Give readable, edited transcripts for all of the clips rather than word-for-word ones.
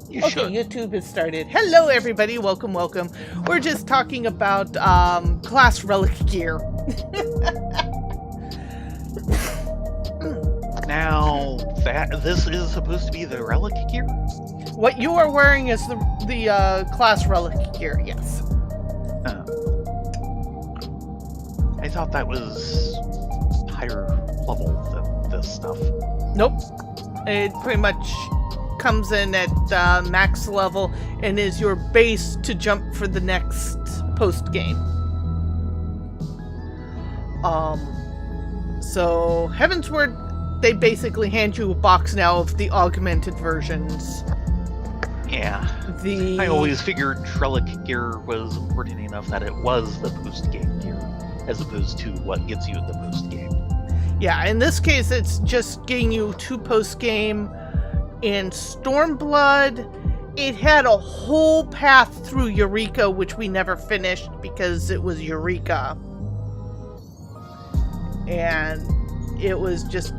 Okay, YouTube has started. Hello, everybody. Welcome. We're just talking about class relic gear. Now, this is supposed to be the relic gear? What you are wearing is the class relic gear, yes. I thought that was higher level than this stuff. Nope. It pretty much comes in at max level and is your base to jump for the next post game. So Heavensward, they basically hand you a box now of the augmented versions. Yeah. I always figured relic gear was important enough that it was the post game gear, as opposed to what gets you in the post game. Yeah, in this case, it's just getting you to post game. In Stormblood, it had a whole path through Eureka, which we never finished because it was Eureka. And it was just...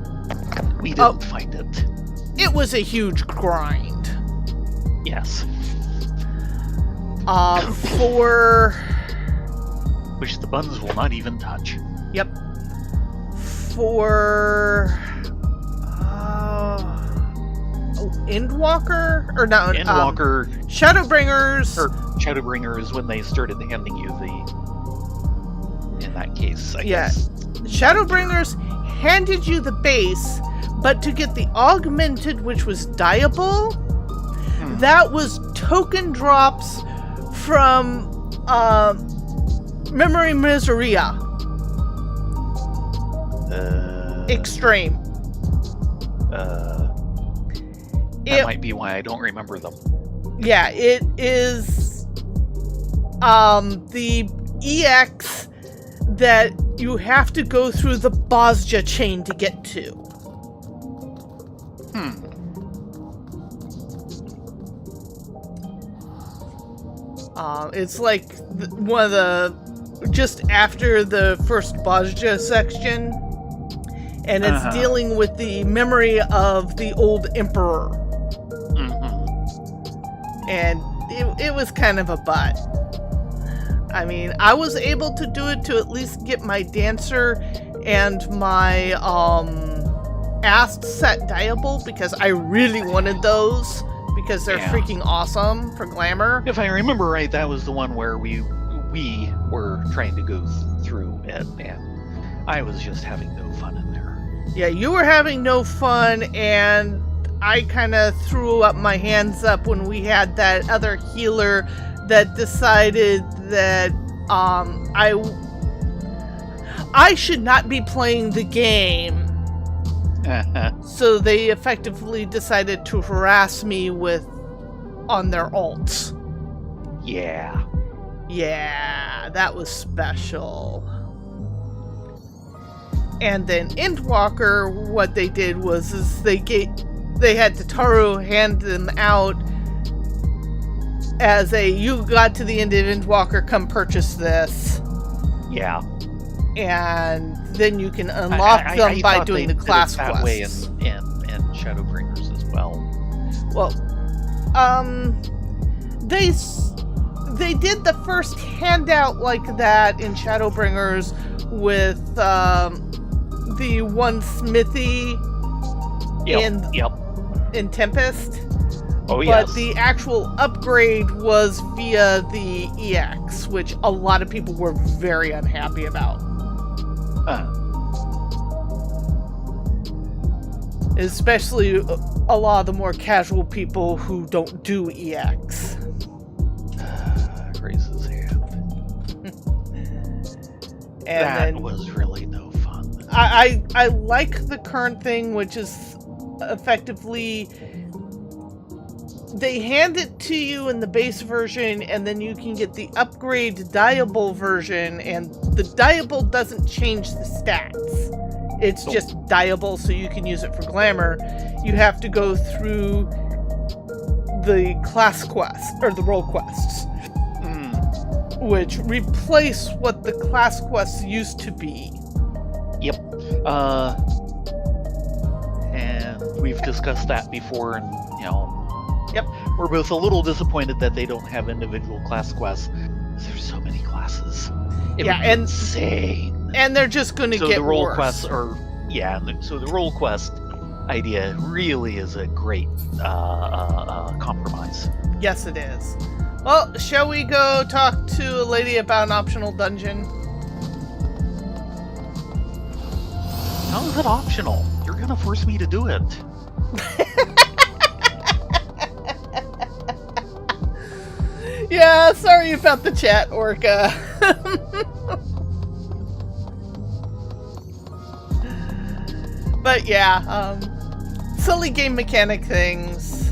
We didn't find it. It was a huge grind. Yes. Which the buns will not even touch. Yep. For... Endwalker? Or no, Endwalker. Shadowbringers. Or Shadowbringers when they started handing you in that case, I guess. Shadowbringers handed you the base, but to get the augmented, which was dyeable, that was token drops from Memory Miseria. Extreme. That might be why I don't remember them. Yeah, it is the EX that you have to go through the Bosja chain to get to. It's like one of the... just after the first Bosja section, and it's dealing with the memory of the old Emperor. And it was kind of a butt. I mean, I was able to do it to at least get my Dancer and my Ast set dyeable because I really wanted those because they're freaking awesome for glamour. If I remember right, that was the one where we were trying to go through it, and I was just having no fun in there. Yeah, you were having no fun, and I kind of threw up my hands up when we had that other healer that decided that I should not be playing the game. So they effectively decided to harass me on their ults. Yeah. Yeah, that was special. And then Endwalker, what they did was they had Tataru hand them out as you got to the end of Endwalker, come purchase this. Yeah. And then you can unlock them by doing the class quests. That way in Shadowbringers as well. Well, they did the first handout like that in Shadowbringers with the one smithy in Tempest. Oh, yes. But the actual upgrade was via the EX, which a lot of people were very unhappy about. Especially a lot of the more casual people who don't do EX. Raise his hand. That was really no fun. I like the current thing, which is effectively they hand it to you in the base version, and then you can get the upgrade dyeable version, and the dyeable doesn't change the stats. It's just dyeable, so you can use it for glamour. You have to go through the class quest, or the role quests, which replace what the class quests used to be. Yep. And we've discussed that before, and, Yep. We're both a little disappointed that they don't have individual class quests. There's so many classes. It would be insane. And they're just going to get the role worse. Quests are, so the role quest idea really is a great compromise. Yes, it is. Well, shall we go talk to a lady about an optional dungeon? How is it optional? You're gonna force me to do it. Yeah, sorry about the chat, Orca. But yeah, silly game mechanic things.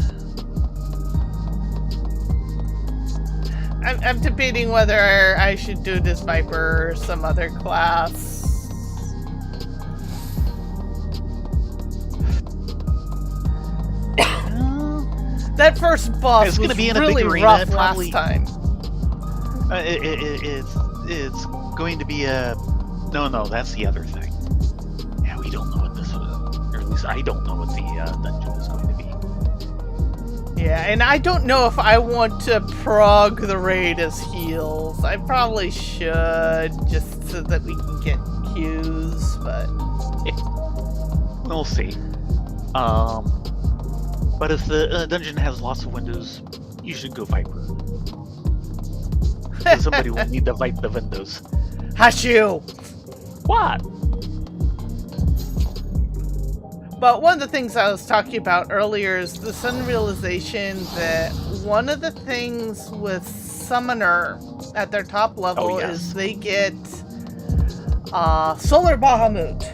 I'm debating whether I should do this Viper or some other class. That first boss was really rough last time. It's going to be a... No, that's the other thing. Yeah, we don't know what this is. Or at least I don't know what the dungeon is going to be. Yeah, and I don't know if I want to prog the raid as heals. I probably should, just so that we can get queues, but... We'll see. But if the dungeon has lots of windows, you should go Viper. Somebody will need to wipe the windows. Hush you! What? But one of the things I was talking about earlier is the sudden realization that one of the things with Summoner at their top level is they get Solar Bahamut.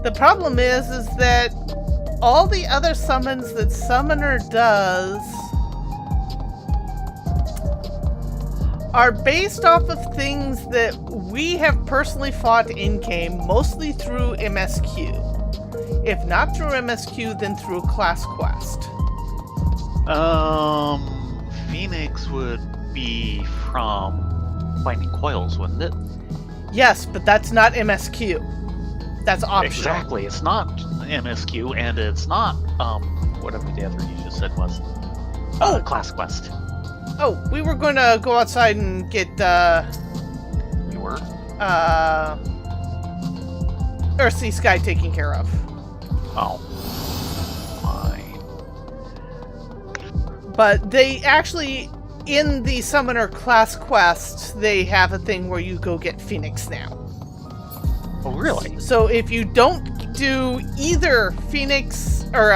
The problem is that all the other summons that Summoner does are based off of things that we have personally fought in-game, mostly through MSQ. If not through MSQ, then through Class Quest. Phoenix would be from Binding Coils, wouldn't it? Yes, but that's not MSQ. That's optional. Exactly, it's not MSQ, and it's not, whatever the other you just said was. Class Quest. Oh, we were going to go outside and get, We were? Earthsea Sky taken care of. Oh. Fine. But they actually, in the Summoner Class Quest, they have a thing where you go get Phoenix now. Oh, really? So if you don't do either Phoenix or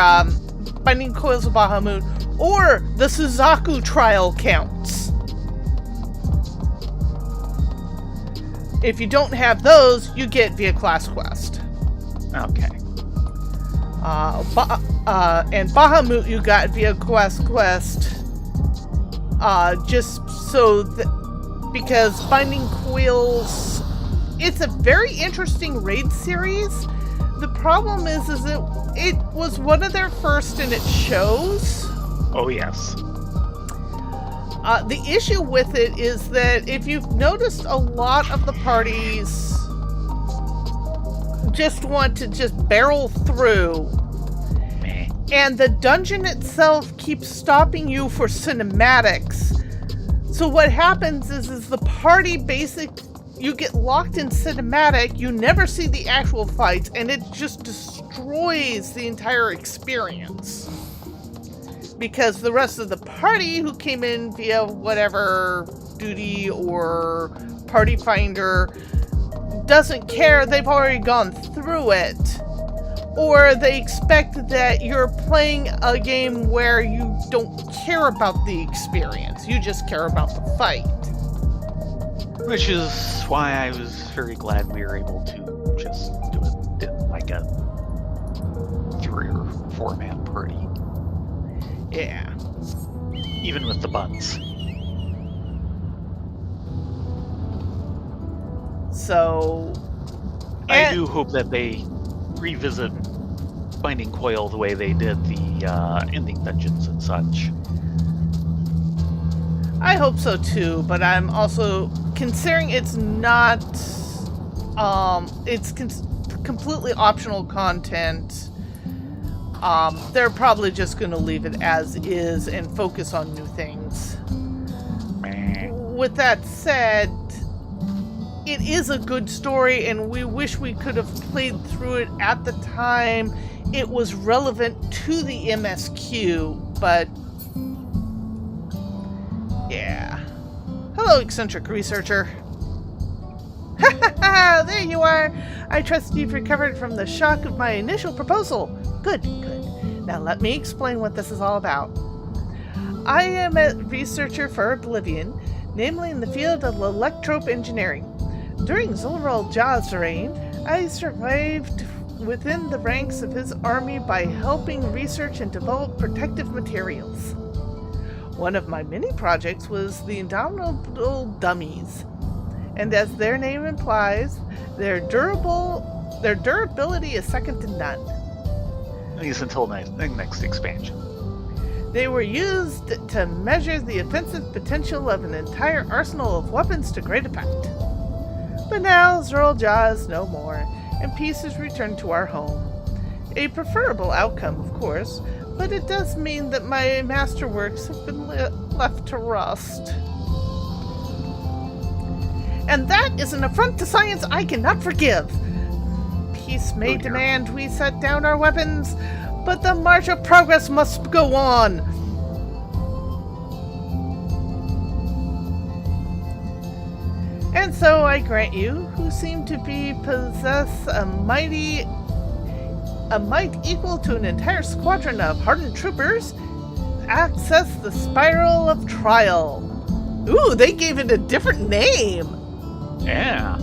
Binding Coils of Bahamut or the Suzaku trial counts. If you don't have those, you get via Class Quest. Okay. And Bahamut you got via Quest, just so that, because Binding Coils, it's a very interesting raid series. The problem is it was one of their first and it shows. Oh, yes. The issue with it is that if you've noticed, a lot of the parties just want to just barrel through. And the dungeon itself keeps stopping you for cinematics. So what happens is the party you get locked in cinematic, you never see the actual fights, and it just destroys the entire experience. Because the rest of the party who came in via whatever duty or party finder doesn't care, they've already gone through it. Or they expect that you're playing a game where you don't care about the experience, you just care about the fight. Which is why I was very glad we were able to just do it in like a 3 or 4 man party. Yeah. Even with the buns. So... I do hope that they revisit Binding Coil the way they did the ending dungeons and such. I hope so too, but I'm also considering it's not, it's completely optional content. They're probably just going to leave it as is and focus on new things. With that said, it is a good story, and we wish we could have played through it at the time it was relevant to the MSQ, but yeah. Hello, eccentric researcher. Ha ha ha! There you are! I trust you've recovered from the shock of my initial proposal. Good, good. Now let me explain what this is all about. I am a researcher for Oblivion, namely in the field of electrope engineering. During Zulrul Jah's reign, I survived within the ranks of his army by helping research and develop protective materials. One of my many projects was the Indomitable Dummies, and as their name implies, their durability is second to none. At least until next expansion. They were used to measure the offensive potential of an entire arsenal of weapons to great effect. But now Zulrul Jah is no more, and peace is returned to our home. A preferable outcome, of course, but it does mean that my masterworks have been left to rust. And that is an affront to science I cannot forgive. Peace may demand we set down our weapons, but the march of progress must go on. And so I grant you, who seem to possess a might equal to an entire squadron of hardened troopers, access the Spiral of Trial. Ooh, they gave it a different name. Yeah.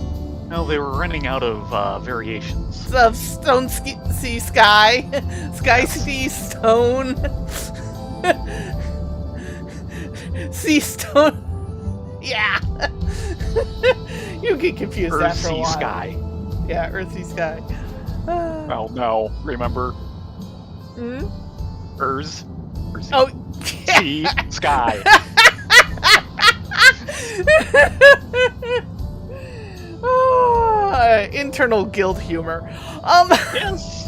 No, they were running out of variations. Of Stone Sea Sky. Sky Sea Stone. Sea Stone. Yeah. You get confused Earth, after a sea, while. sky. Yeah, Earth, Sea, Sky. Well, no. Remember? Earth. Oh, sea, sky. Internal guild humor. Yes.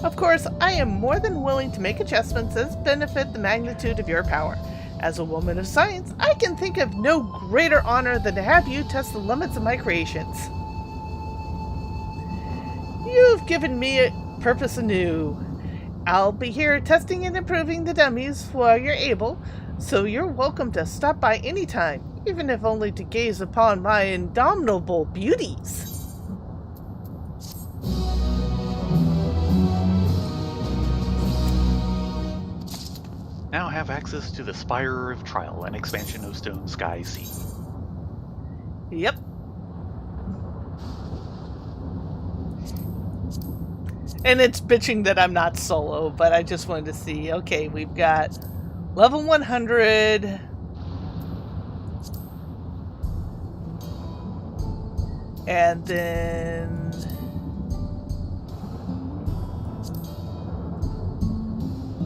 Of course, I am more than willing to make adjustments as benefit the magnitude of your power. As a woman of science, I can think of no greater honor than to have you test the limits of my creations. You've given me a purpose anew. I'll be here testing and improving the dummies while you're able, so you're welcome to stop by anytime, even if only to gaze upon my indomitable beauties. Now have access to the Spire of Trial, an expansion of Stone Sky Sea. Yep. And it's bitching that I'm not solo, but I just wanted to see, okay, we've got level 100. And then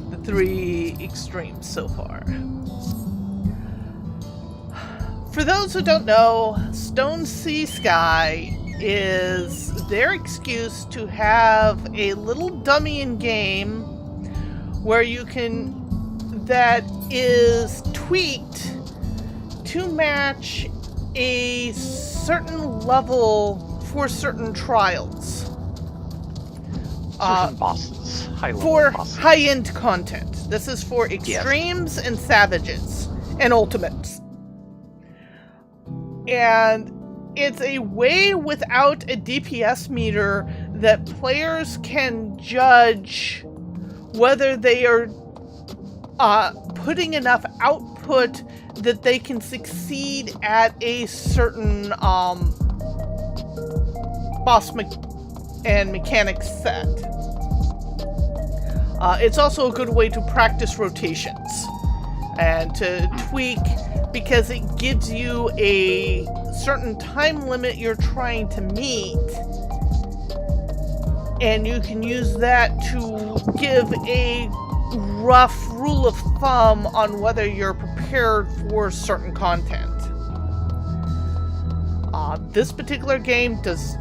the 3 extremes so far. For those who don't know, Stone Sea Sky is their excuse to have a little dummy in game where you can, that is tweaked to match a certain level for certain trials. Certain bosses. High-level for bosses. high-end content. This is for extremes and savages and ultimates. And it's a way without a DPS meter that players can judge whether they are putting enough output that they can succeed at a certain boss and mechanic set. It's also a good way to practice rotations and to tweak, because it gives you a certain time limit you're trying to meet, and you can use that to give a rough rule of thumb on whether you're prepared for certain content. This particular game does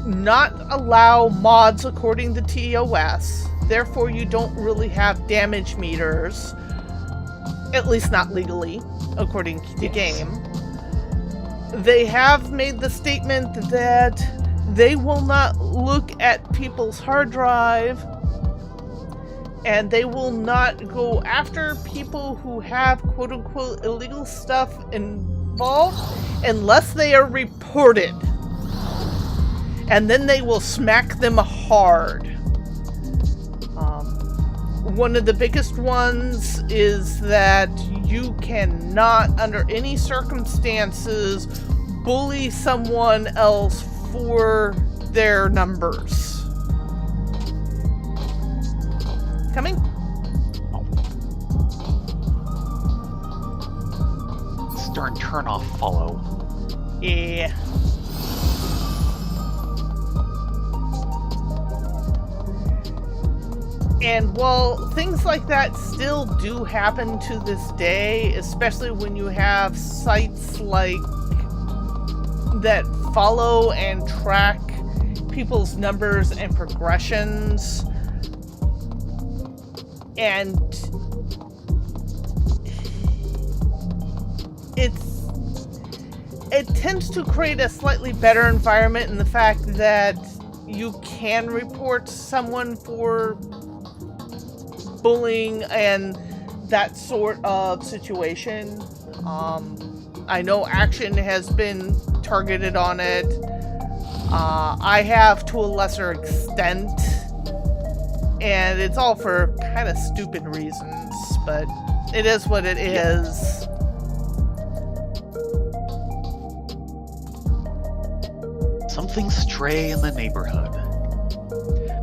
not allow mods according to TOS. Therefore, you don't really have damage meters. At least not legally, according to the game. They have made the statement that they will not look at people's hard drive, and they will not go after people who have quote-unquote illegal stuff involved unless they are reported. And then they will smack them hard. One of the biggest ones is that you cannot, under any circumstances, bully someone else for their numbers. Coming? This darn turn off follow. Yeah. And while things like that still do happen to this day, especially when you have sites like that follow and track people's numbers and progressions, and it tends to create a slightly better environment in the fact that you can report someone for bullying and that sort of situation. I know Action has been targeted on it. I have to a lesser extent, and it's all for kind of stupid reasons, but it is what it is. Something stray in the neighborhood.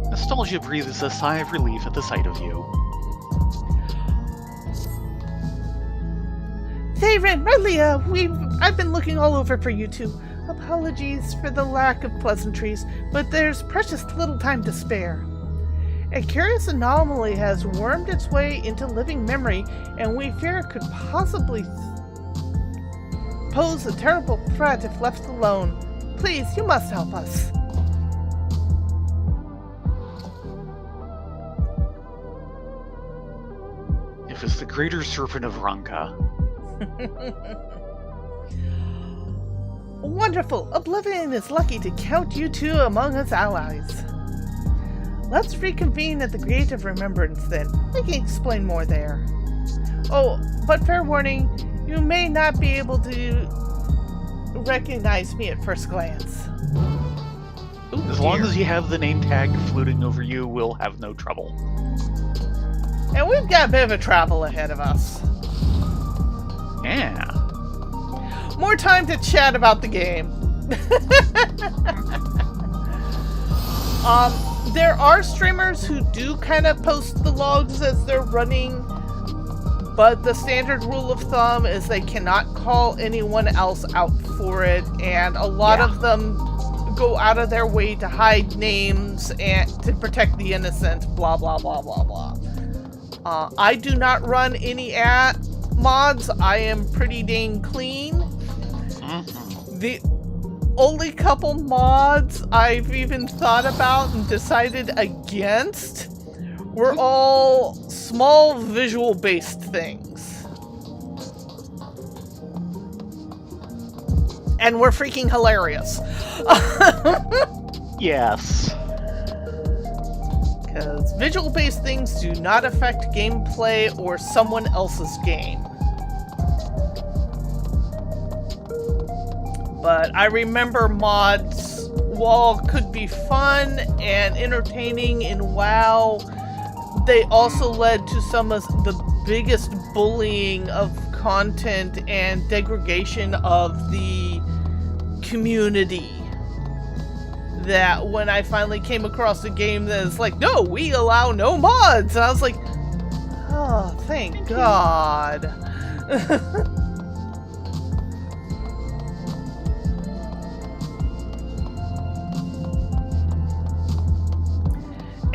Nostalgia breathes a sigh of relief at the sight of you. Favorite, Marlia, I've been looking all over for you two. Apologies for the lack of pleasantries, but there's precious little time to spare. A curious anomaly has wormed its way into living memory, and we fear it could possibly pose a terrible threat if left alone. Please, you must help us. If it's the greater serpent of Ranka. Wonderful! Oblivion is lucky to count you two among its allies. Let's reconvene at the Gate of Remembrance then. I can explain more there. Oh, but fair warning, you may not be able to recognize me at first glance. Ooh, as long as you have the name tag floating over you, we'll have no trouble. And we've got a bit of a travel ahead of us. Yeah. More time to chat about the game. There are streamers who do kind of post the logs as they're running, but the standard rule of thumb is they cannot call anyone else out for it, and a lot of them go out of their way to hide names and to protect the innocent, blah, blah, blah, blah, blah. I do not run any mods. I am pretty dang clean. The only couple mods I've even thought about and decided against were all small visual-based things. And were freaking hilarious. Yes. Because visual-based things do not affect gameplay or someone else's game. But I remember mods, while could be fun and entertaining in WoW, they also led to some of the biggest bullying of content and degradation of the community. That when I finally came across a game that is like, no, we allow no mods, and I was like, oh, thank God.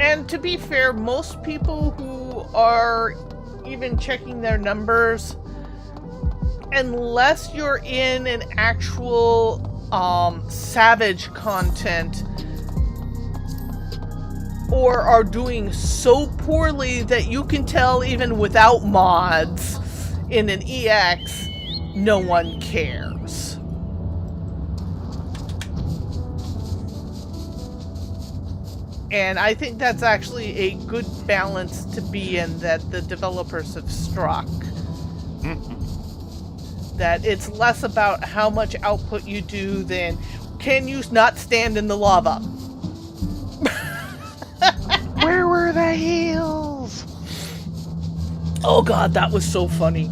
And to be fair, most people who are even checking their numbers, unless you're in an actual savage content, or are doing so poorly that you can tell even without mods in an EX, no one cares. And I think that's actually a good balance to be in that the developers have struck. That it's less about how much output you do than can you not stand in the lava? Where were the heels? Oh god, that was so funny.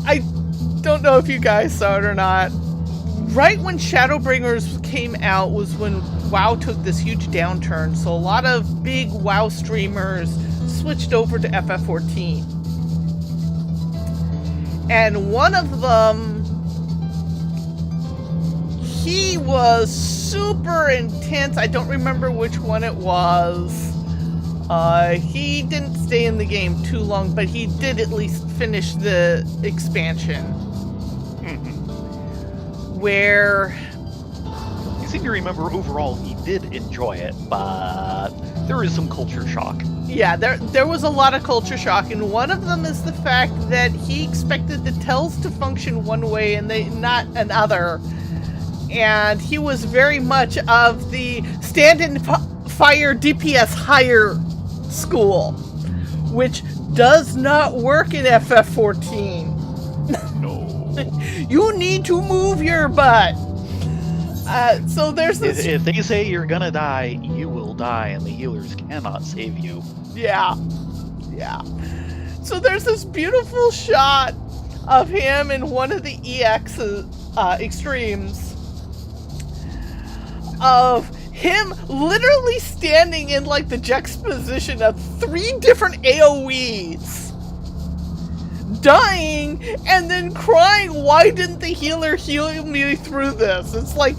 I don't know if you guys saw it or not. Right when Shadowbringers came out was when WoW took this huge downturn, so a lot of big WoW streamers switched over to FF14. And one of them, he was super intense. I don't remember which one it was. He didn't stay in the game too long, but he did at least finish the expansion. Where... I seem to remember overall he did enjoy it, but there is some culture shock. Yeah, there was a lot of culture shock, and one of them is the fact that he expected the tells to function one way and they not another. And he was very much of the stand and fire DPS higher school, which does not work in FF14. No. You need to move your butt. So there's this... If they say you're gonna die, you will die, and the healers cannot save you. Yeah. Yeah. So there's this beautiful shot of him in one of the EX extremes of him literally standing in like the juxtaposition of 3 different AoEs, dying, and then crying, why didn't the healer heal me through this? It's like...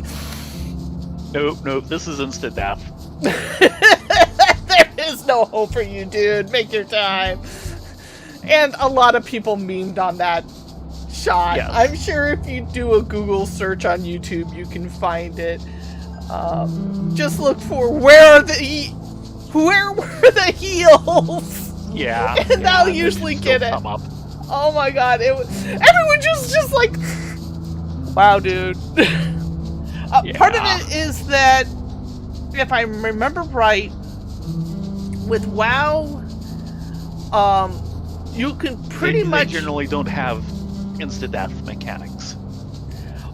Nope, this is instant death. There is no hope for you, dude. Make your time. And a lot of people memed on that shot. Yes. I'm sure if you do a Google search on YouTube, you can find it. Just look for where were the heels? Yeah. And they'll usually get it. Come up. Oh my god, everyone just like, wow, dude. Part of it is that, if I remember right, with WoW, you can pretty much... They generally don't have insta-death mechanics.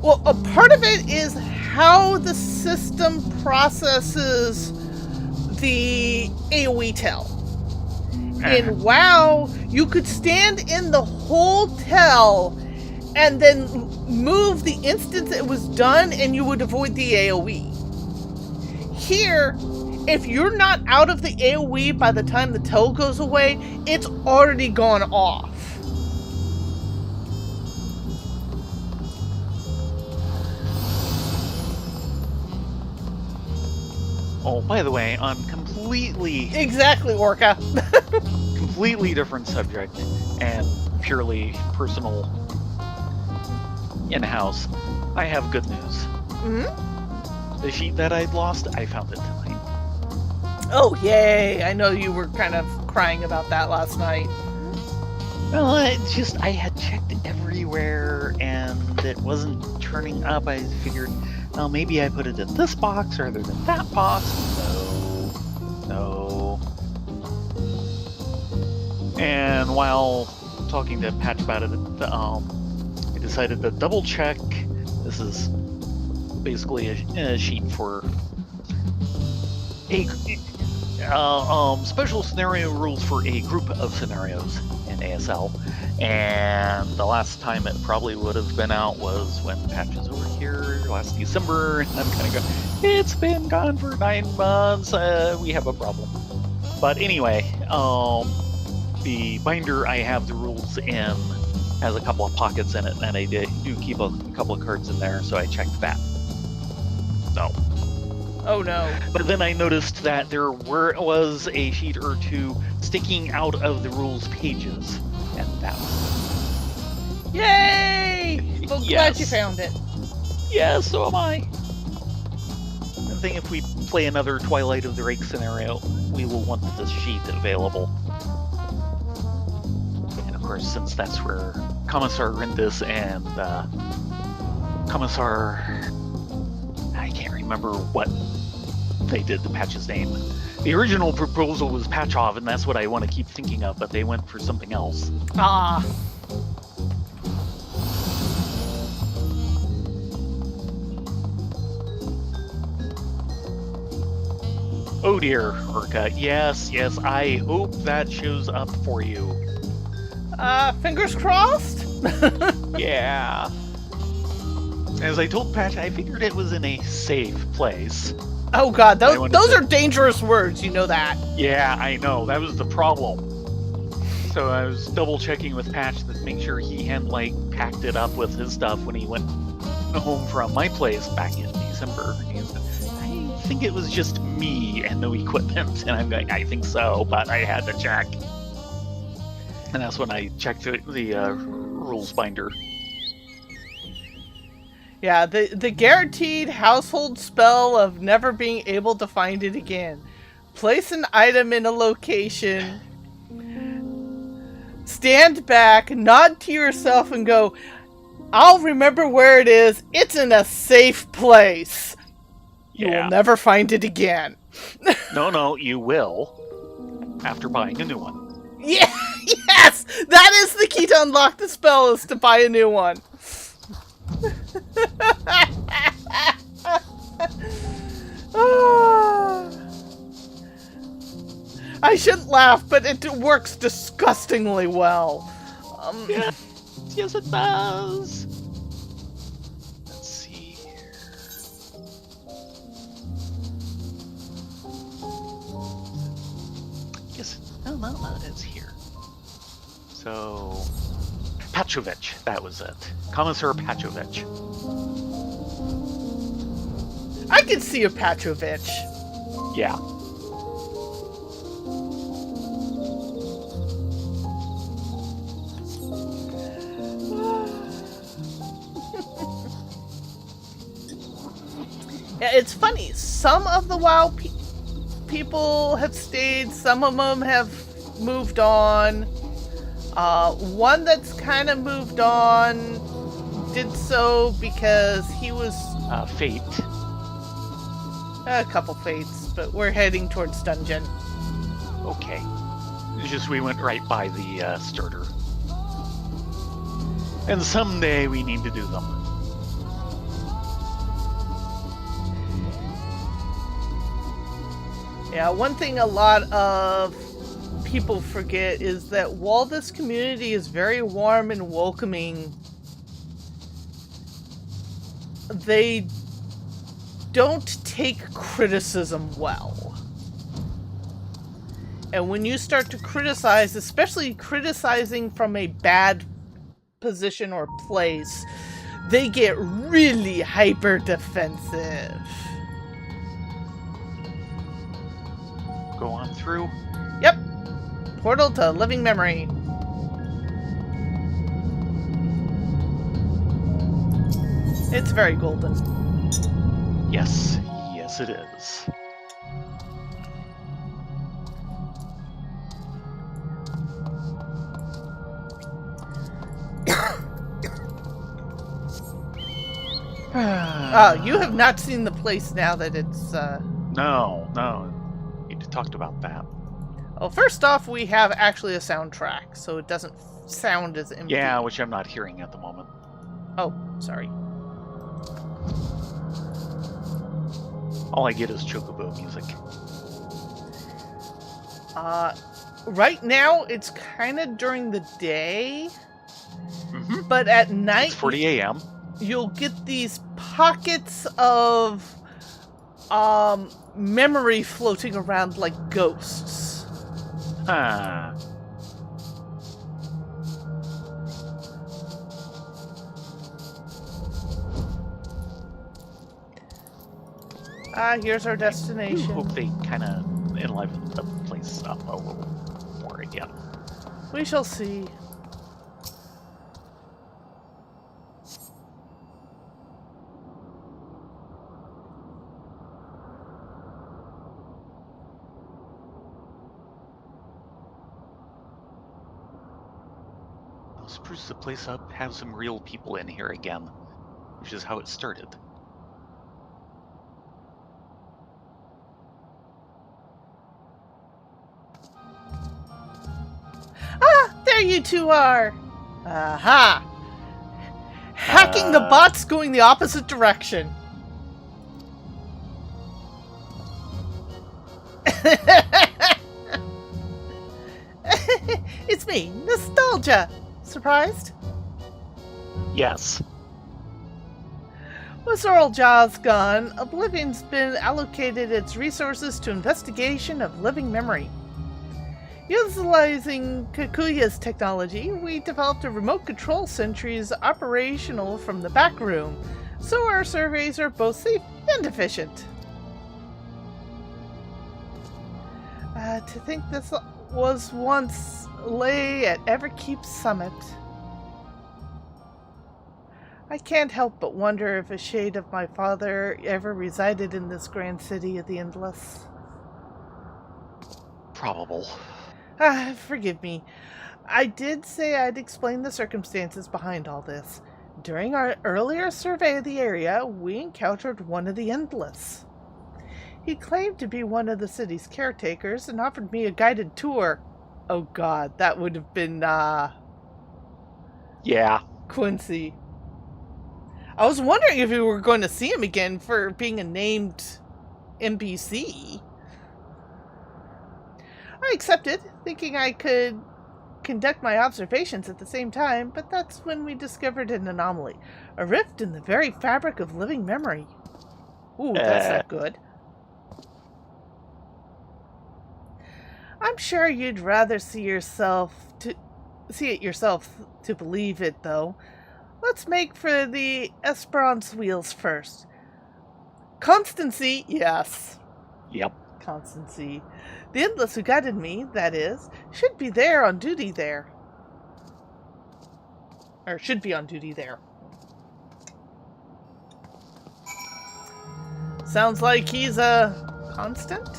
Well, a part of it is how the system processes the AoE tell. In WoW, you could stand in the whole tell and then move the instant it was done and you would avoid the AoE. Here, if you're not out of the AoE by the time the tell goes away, it's already gone off. Oh, by the way, on completely Orca. completely different subject and purely personal in-house, I have good news. Mm-hmm. The sheet that I'd lost, I found it tonight. Oh, yay. I know you were kind of crying about that last night. Well, it's just, I had checked everywhere and it wasn't turning up. I figured, well, maybe I put it in this box rather than that box. No. And while talking to Patch about it, I decided to double check. This is basically a sheet for a special scenario rules for a group of scenarios in ASL. And the last time it probably would have been out was when Patch was over here last December, and I'm kind of going, it's been gone for 9 months, we have a problem. But anyway, the binder I have the rules in has a couple of pockets in it, and I do keep a couple of cards in there, so I checked that. So. Oh no. But then I noticed that there was a sheet or two sticking out of the rules pages, and that was... Yay! Well, Yes. glad you found it. Yeah, so am I. thing, if we play another Twilight of the Rake scenario, we will want this sheet available. And of course, since that's where Commissar Rindis and Commissar... I can't remember what they did to Patch's name. The original proposal was Patchov, and that's what I want to keep thinking of, but they went for something else. Ah. Oh dear, Urka. Yes, I hope that shows up for you. Fingers crossed? Yeah. As I told Patch, I figured it was in a safe place. Oh god, those are dangerous words, you know that. Yeah, I know. That was the problem. So I was double checking with Patch to make sure he hadn't, like, packed it up with his stuff when he went home from my place back in December. I think it was just me and no equipment. And I'm like, I think so, but I had to check. And that's when I checked the rules binder. Yeah, the guaranteed household spell of never being able to find it again. Place an item in a location, stand back, nod to yourself, and go, I'll remember where it is. It's in a safe place. You will never find it again. No, you will. After buying a new one. Yeah, yes! That is the key to unlock the spell, is to buy a new one. I shouldn't laugh, but it works disgustingly well. Yes, it does. Let's see here. Yes, no, it's here. So, Pachovich, that was it. Commissar Pachovich. I can see a Pachovich. Yeah. Yeah, it's funny. Some of the WoW people have stayed. Some of them have moved on. One that's kind of moved on did so because he was... Fate. A couple fates, but we're heading towards dungeon. Okay. It's just we went right by the starter. And someday we need to do them. Yeah, one thing a lot of people forget is that while this community is very warm and welcoming, they don't take criticism well. And when you start to criticize, especially criticizing from a bad position or place, they get really hyper defensive. Go on through. Yep. Portal to living memory. It's very golden. Yes, it is. You have not seen the place now that it's, No. We talked about that. Well, first off, we have actually a soundtrack, so it doesn't sound as empty. Yeah, which I'm not hearing at the moment. Oh, sorry. All I get is Chocobo music. Right now, it's kind of during the day, Mm-hmm. but at night... 6:40 a.m. You'll get these pockets of memory floating around like ghosts. Ah. Here's our I destination. hope they kind of enliven the place up a little more again. We shall see. spruce the place up, have some real people in here again, which is how it started. Ah, there you two are. Aha. Hacking the bots going the opposite direction. It's me, Nostalgia. Surprised? Yes. With Oral Jaws gone, Oblivion's been allocated its resources to investigation of living memory. Utilizing Kakuya's technology, we developed a remote control sentries operational from the back room, so our surveys are both safe and efficient. To think this was once lay at Everkeep Summit. I can't help but wonder if a shade of my father ever resided in this grand city of the Endless. Probable. Forgive me. I did say I'd explain the circumstances behind all this. During our earlier survey of the area, we encountered one of the Endless. He claimed to be one of the city's caretakers and offered me a guided tour. Oh god, that would have been, Yeah. Quincy. I was wondering if we were going to see him again for being a named NPC. I accepted, thinking I could conduct my observations at the same time, but that's when we discovered an anomaly. A rift in the very fabric of living memory. Ooh, that's not good. I'm sure you'd rather see it yourself to believe it, though. Let's make for the Esperance wheels first. Constancy, yes. Yep. Constancy. The Endless who guided me, that is, should be there on duty there. Or should be on duty there. Sounds like he's a constant?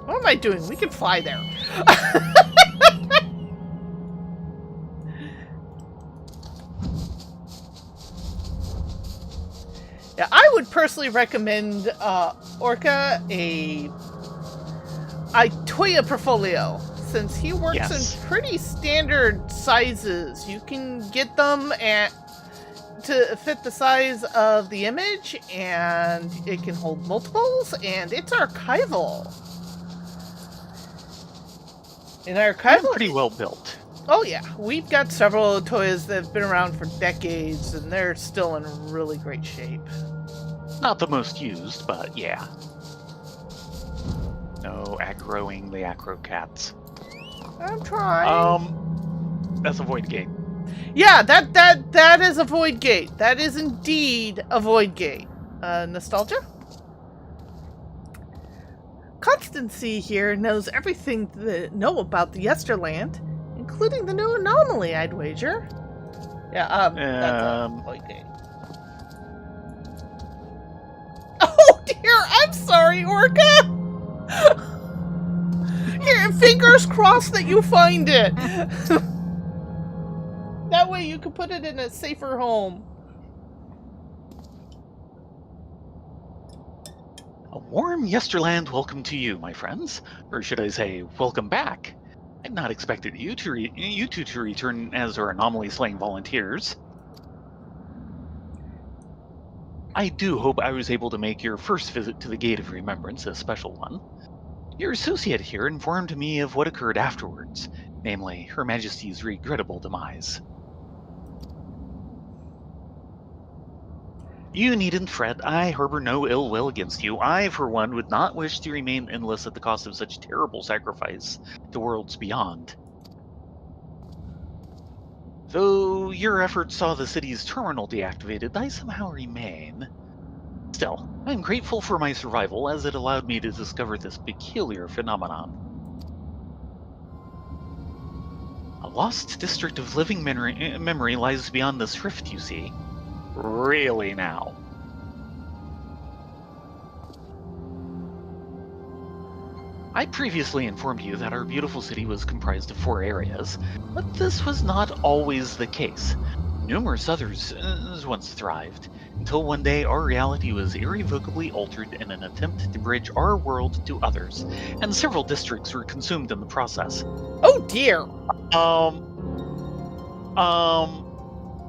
What am I doing? We can fly there. Yeah, I would personally recommend Orca a Toya portfolio, since he works in pretty standard sizes. You can get them to fit the size of the image, and it can hold multiples, and it's archival. In archival, pretty well built. Oh yeah, we've got several Toyas that have been around for decades, and they're still in really great shape. Not the most used, but yeah. No acroing the acro cats. I'm trying. That's a void gate. Yeah, that is a void gate. That is indeed a void gate. Nostalgia? Constancy here knows everything to know about the Yesterland, including the new anomaly, I'd wager. Yeah, that's a void gate. Oh dear, I'm sorry, Orca! Here, fingers crossed that you find it! That way you can put it in a safer home. A warm Yesterland welcome to you, my friends. Or should I say, welcome back. I'd not expected you two to return as our anomaly-slaying volunteers. I do hope I was able to make your first visit to the Gate of Remembrance a special one. Your associate here informed me of what occurred afterwards, namely, Her Majesty's regrettable demise. You needn't fret. I harbor no ill will against you. I, for one, would not wish to remain endless at the cost of such terrible sacrifice to worlds beyond. Though your efforts saw the city's terminal deactivated, I somehow remain. Still, I am grateful for my survival, as it allowed me to discover this peculiar phenomenon. A lost district of living memory lies beyond this rift, you see. Really now. I previously informed you that our beautiful city was comprised of 4 areas, but this was not always the case. Numerous others once thrived, until one day our reality was irrevocably altered in an attempt to bridge our world to others, and several districts were consumed in the process. Oh dear. Um, um,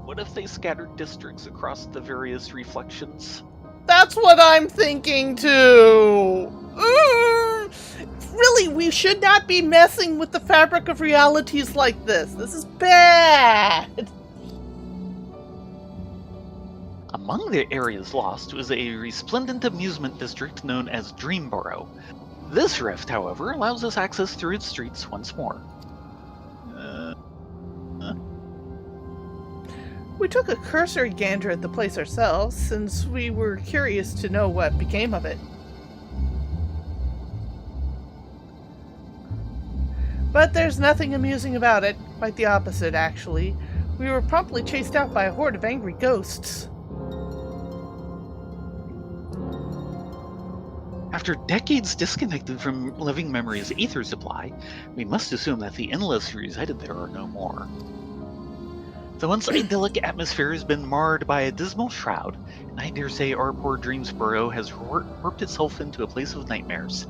what if they scattered districts across the various reflections? That's what I'm thinking too. Really, we should not be messing with the fabric of realities like this. This is bad. Among the areas lost was a resplendent amusement district known as Dreamborough. This rift, however, allows us access through its streets once more. We took a cursory gander at the place ourselves, since we were curious to know what became of it. But there's nothing amusing about it. Quite the opposite, actually. We were promptly chased out by a horde of angry ghosts. After decades disconnected from living memory's ether supply, we must assume that the endless who resided there are no more. The once idyllic atmosphere has been marred by a dismal shroud, and I dare say our poor Dreamsboro has warped itself into a place of nightmares.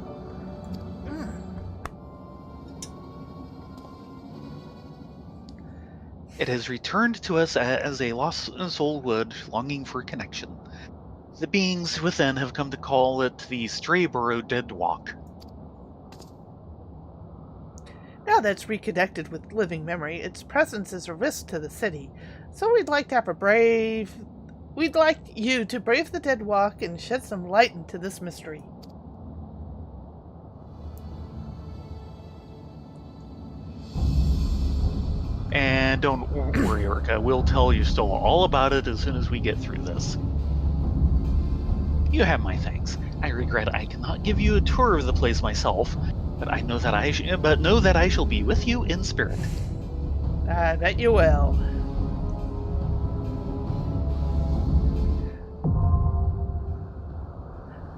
It has returned to us as a lost soul would, longing for connection. The beings within have come to call it the Strayborough Dead Walk. Now that it's reconnected with living memory, its presence is a risk to the city. So we'd like you to brave the Dead Walk and shed some light into this mystery. And don't worry, Erica, we'll tell you still all about it as soon as we get through this. You have my thanks. I regret I cannot give you a tour of the place myself, but I know that I shall be with you in spirit. I bet you will.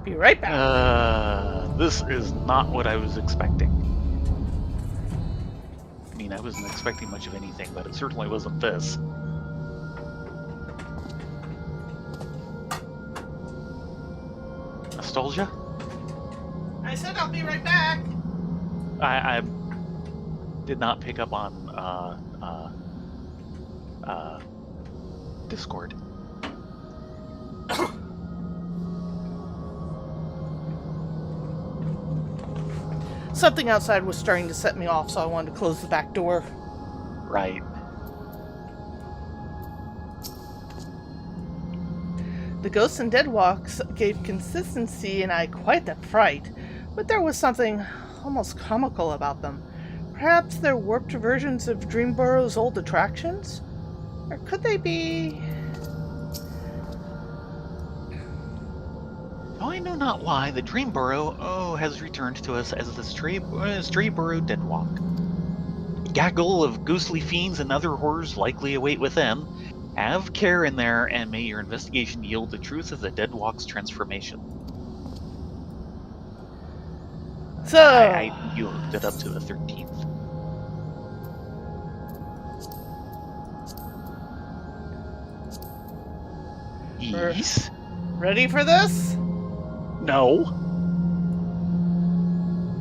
Be right back. This is not what I was expecting. I mean, I wasn't expecting much of anything, but it certainly wasn't this. Nostalgia? I said I'll be right back. I did not pick up on Discord. Something outside was starting to set me off, so I wanted to close the back door. Right. The ghosts and dead walks gave consistency and I quite the fright, but there was something almost comical about them. Perhaps they're warped versions of Dreamborough's old attractions? Or could they be... Though I know not why, the Dreamborough has returned to us as the Strayborough Dead Walk. A gaggle of ghostly fiends and other horrors likely await within. Have care in there, and may your investigation yield the truth of the Dead Walk's transformation. So... You looked it up to the 13th. Yes? Ready for this? No.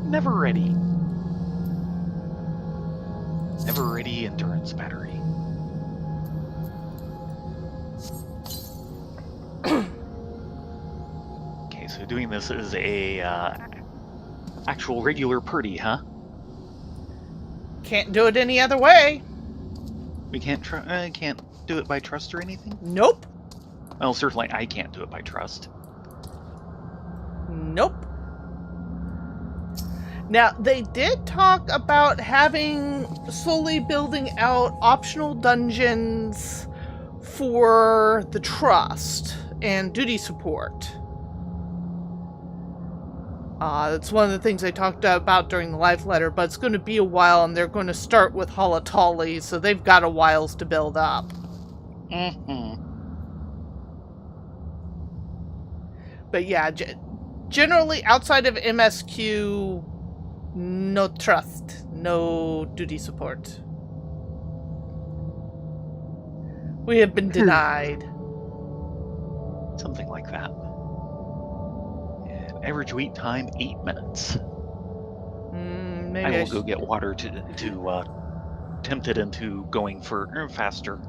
Never ready. Never ready endurance battery. Okay, so doing this is a actual regular party, huh? Can't do it any other way. We can't do it by trust or anything? Nope. Well, certainly I can't do it by trust. Nope. Now, they did talk about slowly building out optional dungeons for the trust and duty support. That's one of the things they talked about during the live letter, but it's going to be a while, and they're going to start with Halatali, so they've got a whiles to build up. Mm-hmm. But yeah, generally outside of MSQ, No trust. No duty support. We have been denied. Something like that. And average wait time, 8 minutes. Maybe I will go get water to tempt it into going for faster.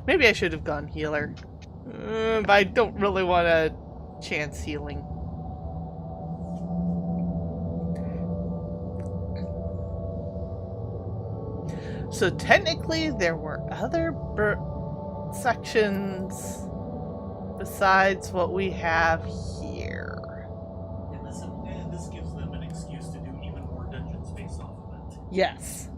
Maybe I should have gone healer. But I don't really want to chance healing. So technically there were other sections besides what we have here. And this gives them an excuse to do even more dungeons based off of it. Yes.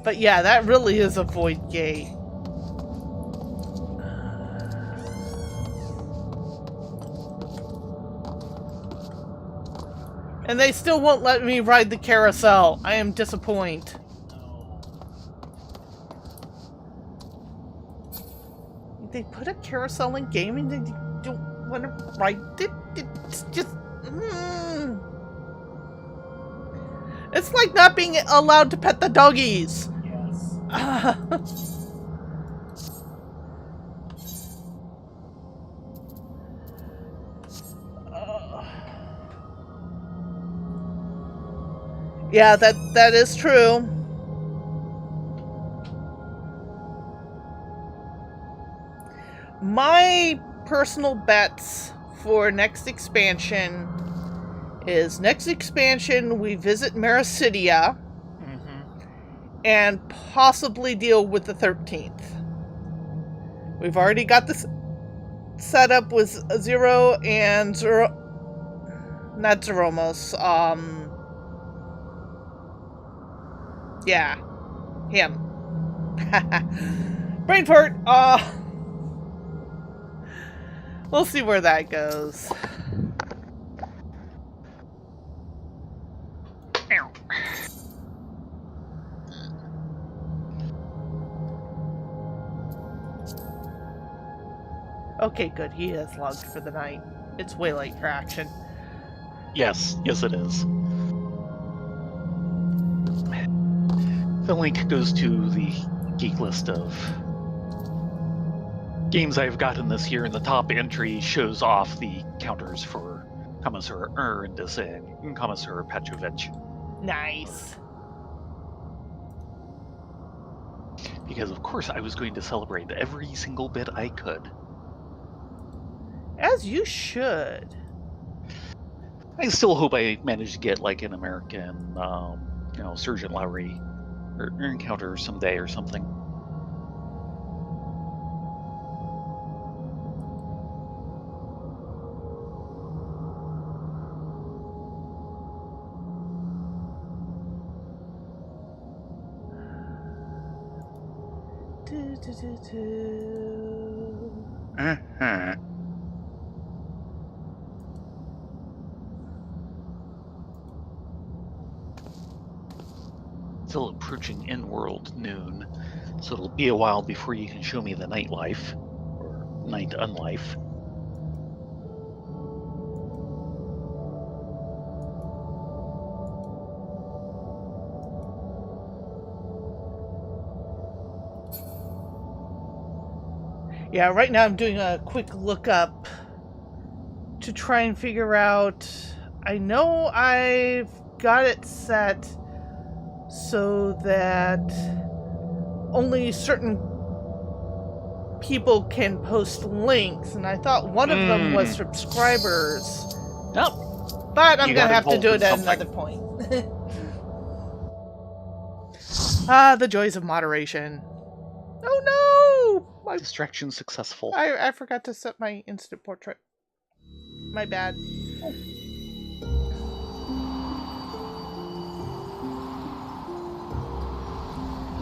But yeah, that really is a void gate. And they still won't let me ride the carousel. I am disappointed. No. They put a carousel in gaming and you don't want to ride it? It's just... It's like not being allowed to pet the doggies. Yes. Yeah, that is true. My personal bets for next expansion is we visit Mericidia and possibly deal with the 13th. We've already got this set up with Zero and not Zeromos, yeah, him. Brain fart. We'll see where that goes. Okay, good. He has logged for the night. It's way late for action. Yes, it is. The link goes to the geek list of games I've gotten this year, and the top entry shows off the counters for Commissar Ernst and Commissar Petrovich. Nice. Because, of course, I was going to celebrate every single bit I could. As you should. I still hope I manage to get, like, an American, Sergeant Lowry or encounter someday or something. Still approaching in-world noon, so it'll be a while before you can show me the nightlife, or night unlife. Yeah, right now I'm doing a quick lookup to try and figure out... I know I've got it set so that only certain people can post links, and I thought one of them was subscribers. Nope. But I'm going to have to do it at another point. The joys of moderation. Oh no! Distraction successful. I forgot to set my instant portrait. My bad.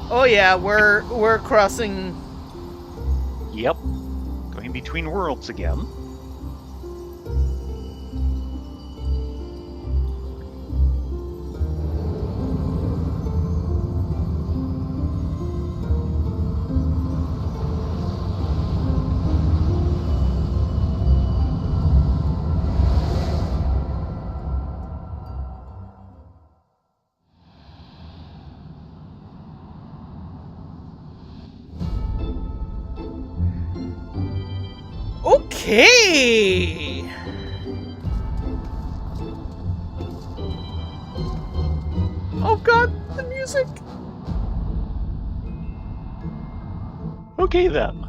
Oh yeah, we're crossing. Yep. Going between worlds again. Okay. Oh god, the music. Okay then.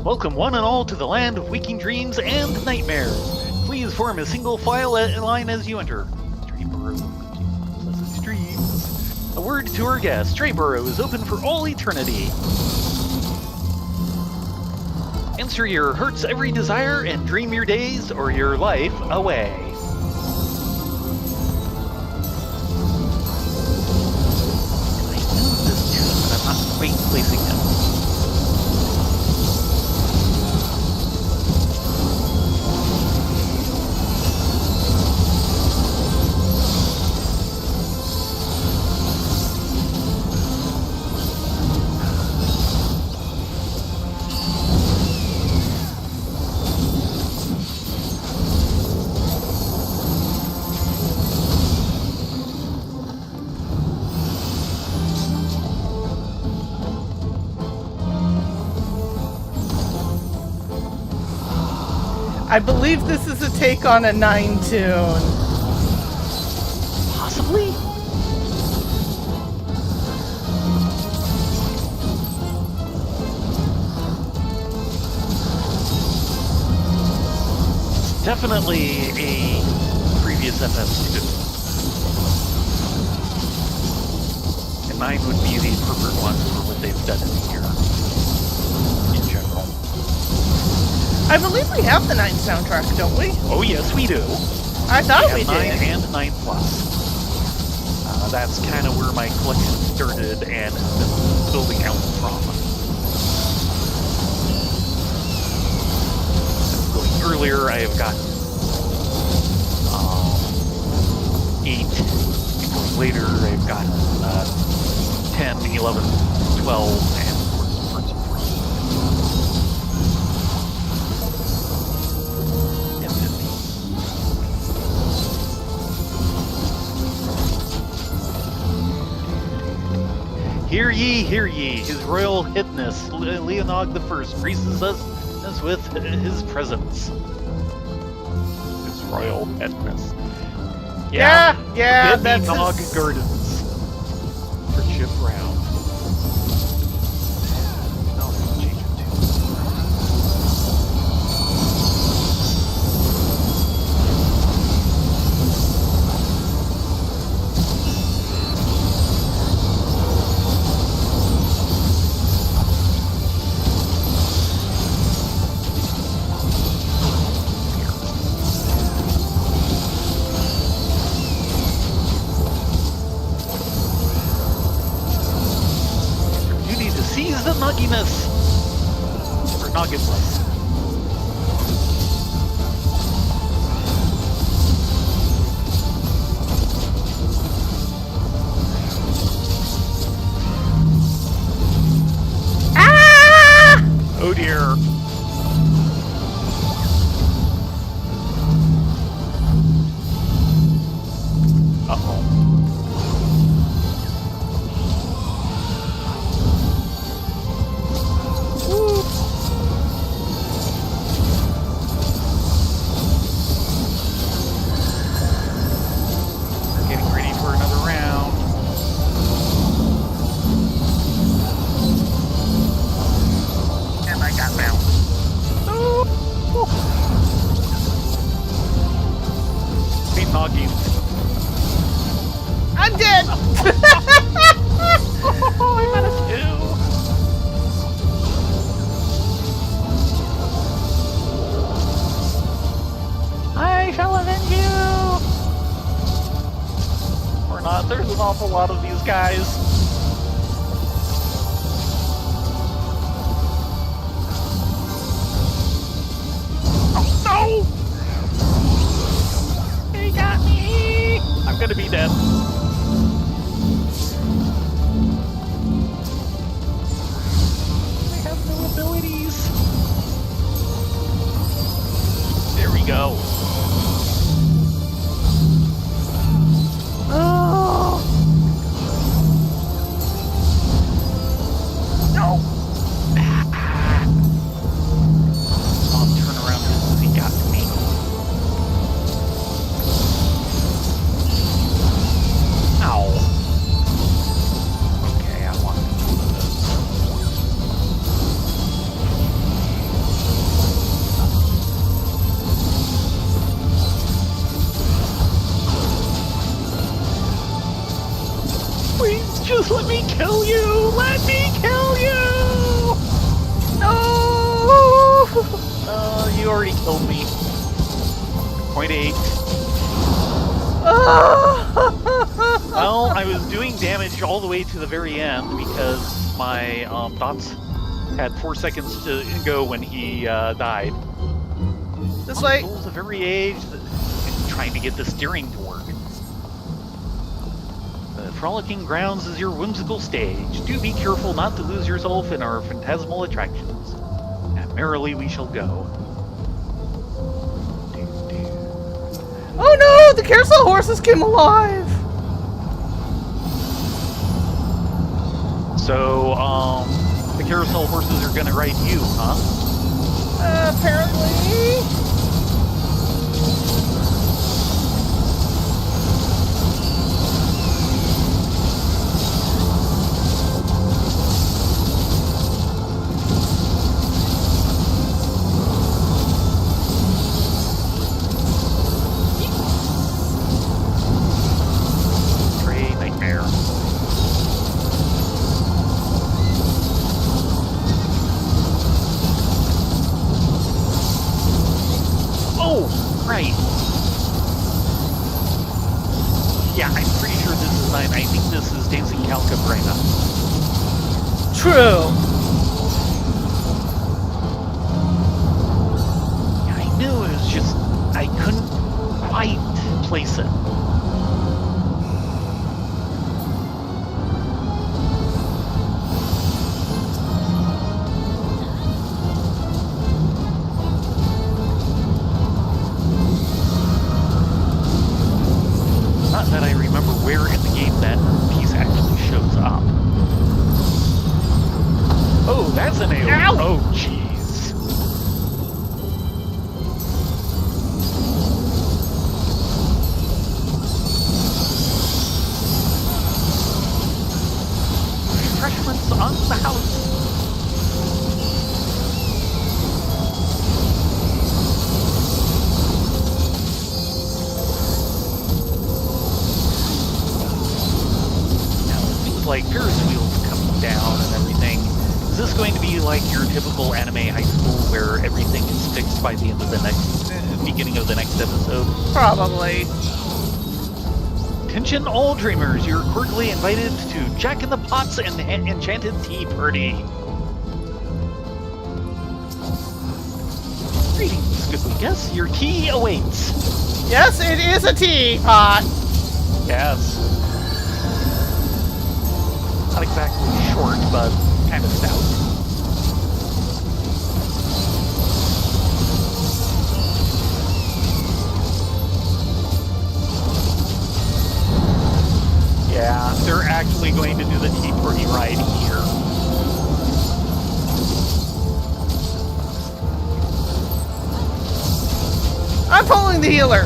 Welcome one and all to the land of waking dreams and nightmares. Please form a single file line as you enter. Strayborough, pleasant dreams. A word to our guests: Strayborough is open for all eternity. Answer your heart's every desire and dream your days or your life away. I know this tune, but I'm not quite placing it. I believe this is a take on a 9 tune. Possibly? Definitely a previous FS2. And 9 would be the appropriate one for what they've done in here. In general. I believe we have the 9 soundtrack, don't we? Oh yes, we do. I thought we have 9 did. and 9 Plus. That's kind of where my collection started and has been building out from. Going earlier, I have gotten 8. Going later, I've gotten 10, 11, 12, and of course, 14, 14. And 15. Hear ye, His Royal Highness Leonog I graces us with his presence. His Royal Highness. Yeah, That's that's Nog his... Gardens. Friendship round. I'll change it too. Seize the nugginess! Or nugginless. Ah! Oh dear. Uh-oh. Getting ready for another round. And I got bounced. Oh. Be noggin. I'm dead! I'm at a 2. I shall avenge you! Or not, there's an awful lot of these guys. Oh no! He got me! I'm gonna be dead. I have no abilities. There we go. Oh, Please let me kill you! Let me kill you! No! You already killed me. 0.8. Well, I was doing damage all the way to the very end because my dots had 4 seconds to go when he died. This way. Souls of every age trying to get the steering to work. The Frolicking Grounds is your whimsical stage. Do be careful not to lose yourself in our phantasmal attractions. And merrily we shall go. Oh no! The carousel horses came alive! So, the carousel horses are gonna ride you, huh? Apparently. Trey Nightmare. Oh, right. Yeah, I'm pretty sure this is mine. I think this is Dancing Calcabrina. True. Yeah, I knew it was just I couldn't quite place it. Not that I remember where in the game that piece actually shows up. Oh, that's an AoE. Ow! Oh, jeez. Refreshments on the house. Like Ferris wheels coming down and everything. Is this going to be like your typical anime high school where everything is fixed by the end of the next beginning of the next episode? Probably. Attention all dreamers, you're cordially invited to Jack in the Pots and Enchanted Tea Party. Greetings, goodly guests. Your tea awaits. Yes, it is a teapot. Yes. Not exactly short, but kind of stout. Yeah, they're actually going to do the tea party ride here. I'm pulling the healer.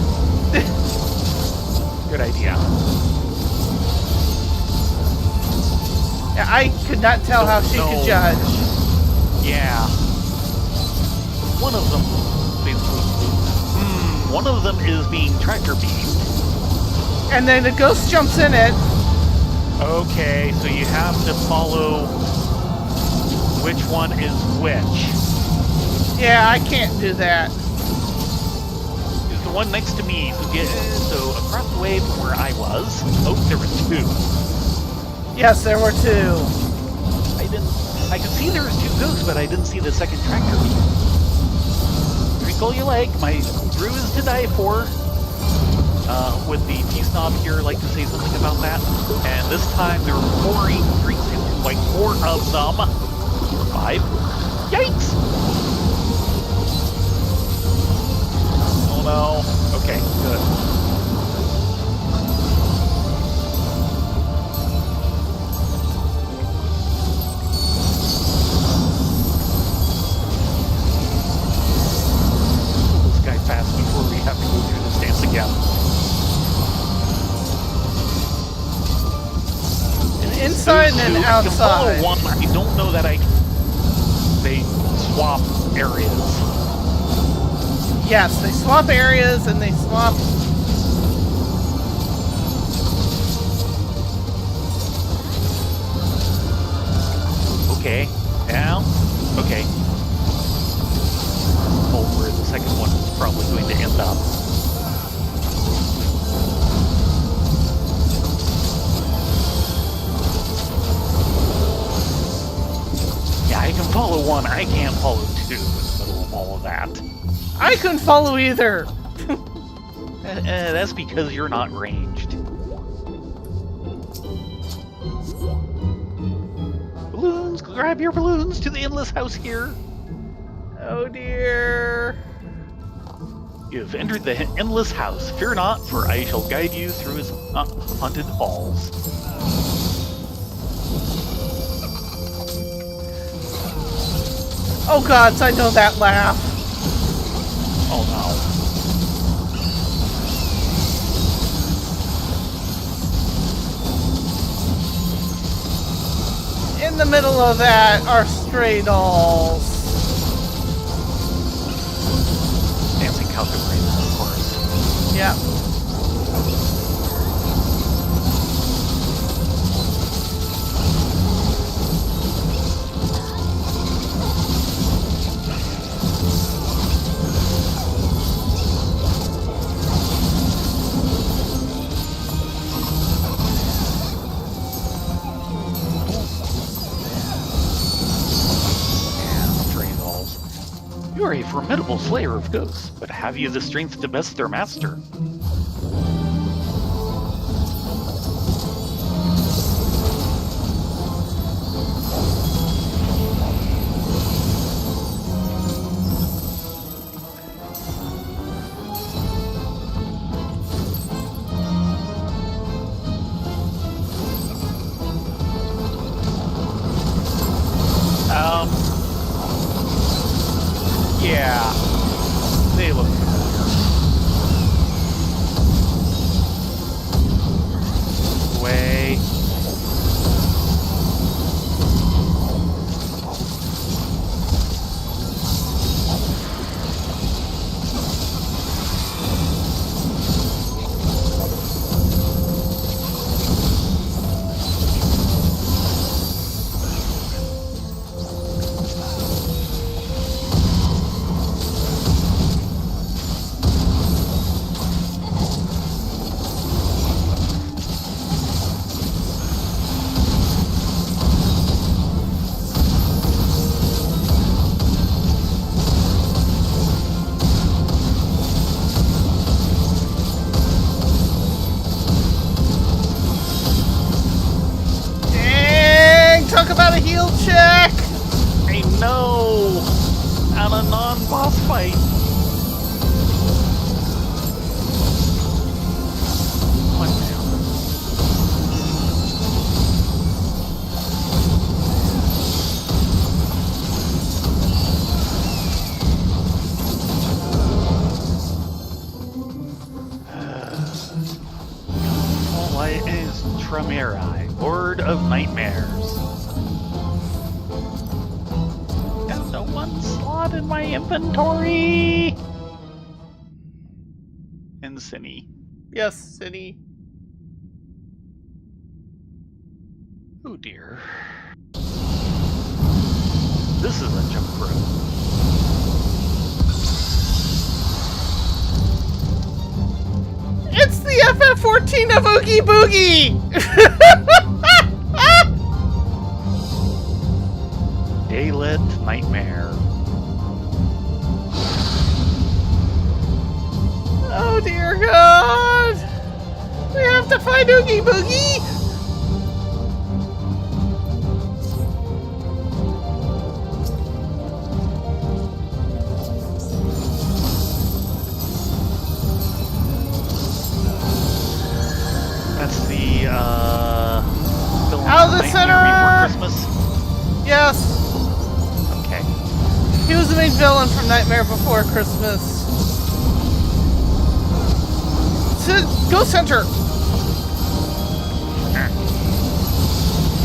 Good idea. Yeah, I could not tell how she could judge. Yeah. One of them. One of them is being tractor beamed. And then the ghost jumps in it. Okay, so you have to follow which one is which. Yeah, I can't do that. Is the one next to me. So across the way from where I was. Oh, there were two. Yes, there were two. I could see there was two ghosts, but I didn't see the second tractor beam. Drink all you like. My brew is to die for. Would the tea snob here like to say something about that? And this time they're pouring drinks into like 4 of them. Or 5. Yikes! Oh no. Okay, good. Fast before we have to go through this dance again. An inside and an outside. One, I don't know that they swap areas. Yes, they swap areas and they swap. Okay. Now. Okay. Oh, where the second one is probably going to end up. Yeah, I can follow one. I can't follow two in the middle of all of that. I couldn't follow either. That's because you're not ranged. Balloons! Grab your balloons to the endless house here! Oh dear. You've entered the endless house. Fear not, for I shall guide you through his haunted halls. Oh gods, I know that laugh. Oh no. In the middle of that are stray dolls. Dancing calculator, of course. Yeah. You are a formidable slayer of ghosts, but have you the strength to best their master? Yeah, they look familiar. Way. Talk about a heal check! I know! On a non-boss fight. What now? Light is Tramirai, Lord of Nightmares. One slot in my inventory. And Cinny. Yes, Cinny. Oh dear. This is a jump rope. It's the FF14 of Oogie Boogie! Daylit Nightmare. Oh dear God! We have to find Oogie Boogie! That's the villain Out of the from center! Nightmare Before Christmas. Yes! Okay. He was the main villain from Nightmare Before Christmas. Go center!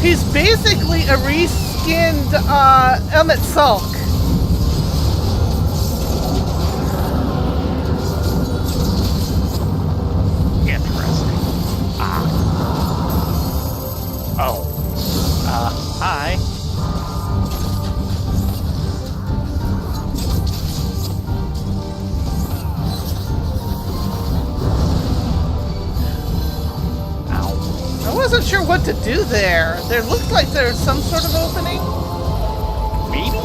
He's basically a reskinned Emmett Sulk. Interesting. Ah. Oh. Hi. wasn't sure what to do there. There looked like there was some sort of opening. Maybe?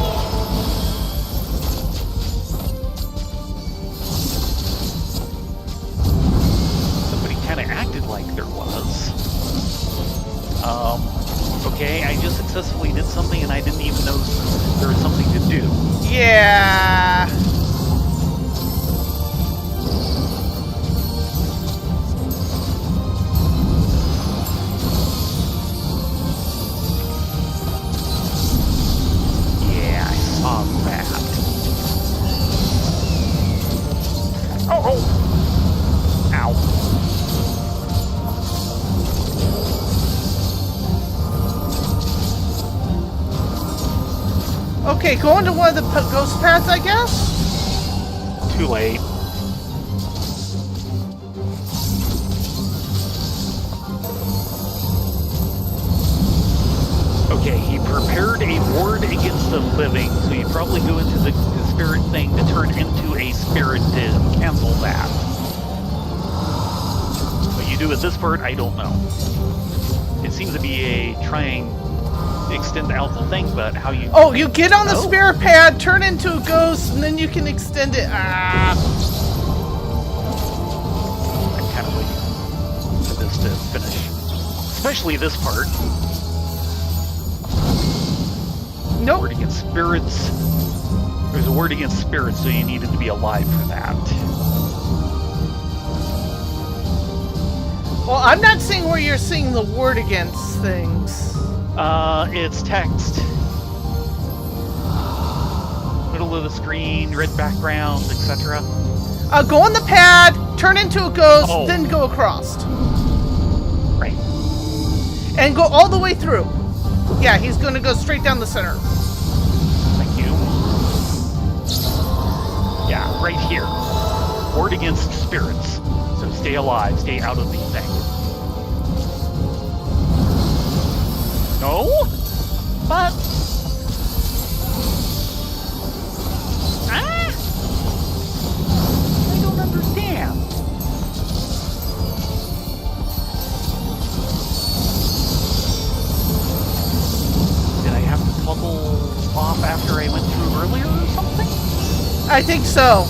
Somebody kind of acted like there was. Okay, I just successfully did something and I didn't even know there was something to do. Yeah. Yeah, I saw that. Oh! Ow. Okay, go into one of the ghost paths, I guess? Too late. Okay, he prepared a ward against the living, so you probably go into the spirit thing to turn into a spirit to cancel that. What you do with this part, I don't know. It seems to be a trying to extend out the thing, but how you... Oh, you get on the spirit pad, turn into a ghost, and then you can extend it. Ah. I'm kind of waiting for this to finish. Especially this part. Nope. Word against spirits. There's a word against spirits, so you needed to be alive for that. Well, I'm not seeing where you're seeing the word against things. It's text. Middle of the screen, red background, etc. Go on the pad, turn into a ghost, Oh. then go across. Right. And go all the way through. Yeah, he's going to go straight down the center. Thank you. Yeah, right here. Ward against spirits. So stay alive, stay out of the thing. No? But... Ah! I don't understand. Did I have to toggle off after I went through earlier or something? I think so.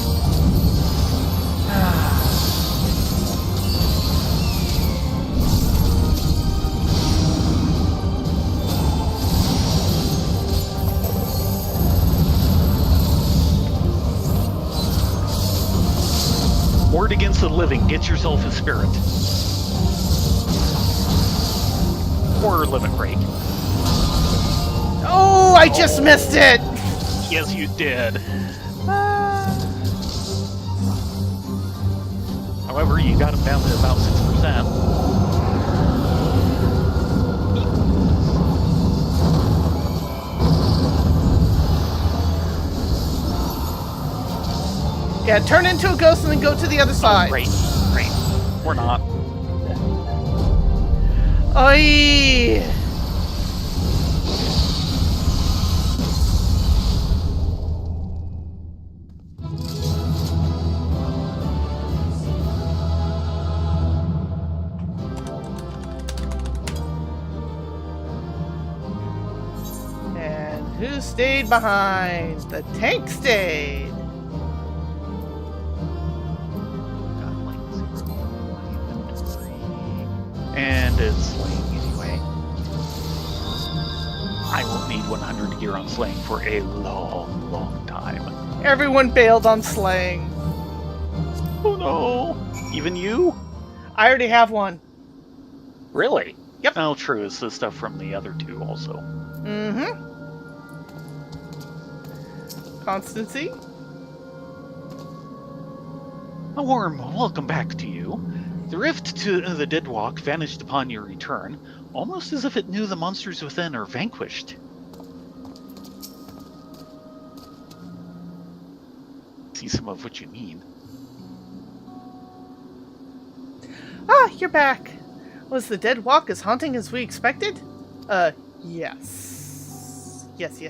Ward against the living, get yourself a spirit. Or limit break. Oh, I just missed it. Yes, you did. However, you got him down to about 6%. Yeah, turn into a ghost and then go to the other side. Right. Or not. Oy. And who stayed behind? The tank stayed. And it's slaying anyway. I won't need 100 gear on slaying for a long time. Everyone bailed on slaying. Oh no! Even you? I already have one. Really? Yep. Oh, true. It's the stuff from the other two also. Mm-hmm. Constancy? A warm welcome back to you. The rift to the Deadwalk vanished upon your return, almost as if it knew the monsters within are vanquished. See some of what you mean. Ah, you're back. Was the Deadwalk as haunting as we expected? Yes. Yes.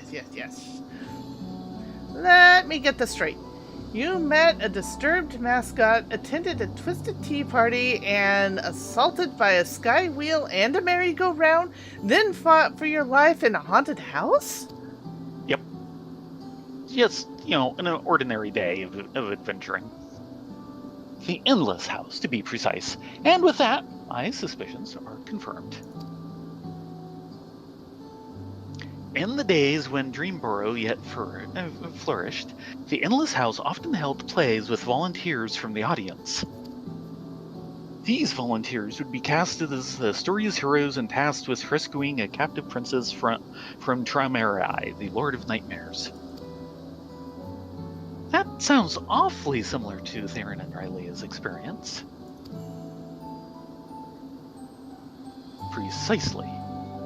Let me get this straight. You met a disturbed mascot, attended a twisted tea party, and assaulted by a sky wheel and a merry-go-round, then fought for your life in a haunted house? Yep. Just, an ordinary day of adventuring. The Endless House, to be precise. And with that, my suspicions are confirmed. In the days when Dreamborough yet flourished, the Endless House often held plays with volunteers from the audience. These volunteers would be casted as the story's heroes and tasked with rescuing a captive princess from Traumerai, the Lord of Nightmares. That sounds awfully similar to Theron and Rylea's experience. Precisely.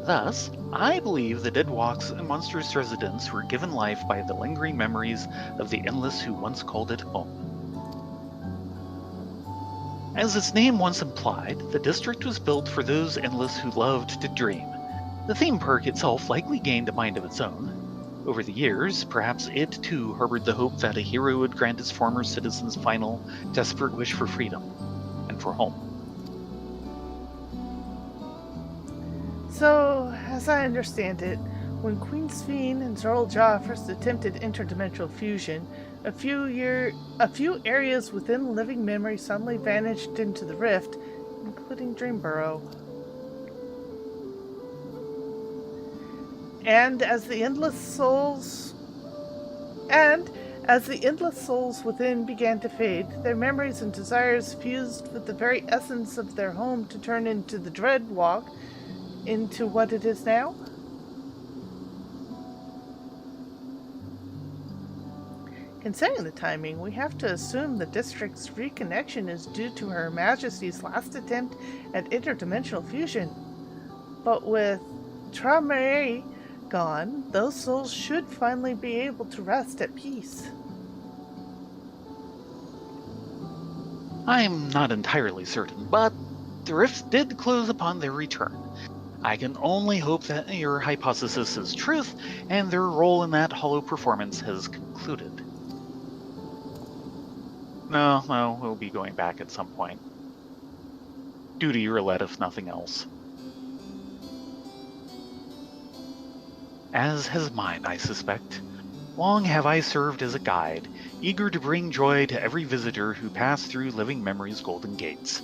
Thus, I believe the Dead Walk's monstrous residents were given life by the lingering memories of the Endless who once called it home. As its name once implied, the district was built for those Endless who loved to dream. The theme park itself likely gained a mind of its own. Over the years, perhaps it too harbored the hope that a hero would grant its former citizens' final, desperate wish for freedom and for home. So, as I understand it, when Queen Sphene and Zorlja first attempted interdimensional fusion, a few areas within living memory suddenly vanished into the rift, including Dreamborough. And as the endless souls within began to fade, their memories and desires fused with the very essence of their home to turn into the Dread Walk, into what it is now? Considering the timing, we have to assume the district's reconnection is due to Her Majesty's last attempt at interdimensional fusion. But with Traumerai gone, those souls should finally be able to rest at peace. I'm not entirely certain, but the rift did close upon their return. I can only hope that your hypothesis is truth, and their role in that hollow performance has concluded. No, we'll be going back at some point. Duty roulette, if nothing else. As has mine, I suspect. Long have I served as a guide, eager to bring joy to every visitor who passed through living memory's golden gates.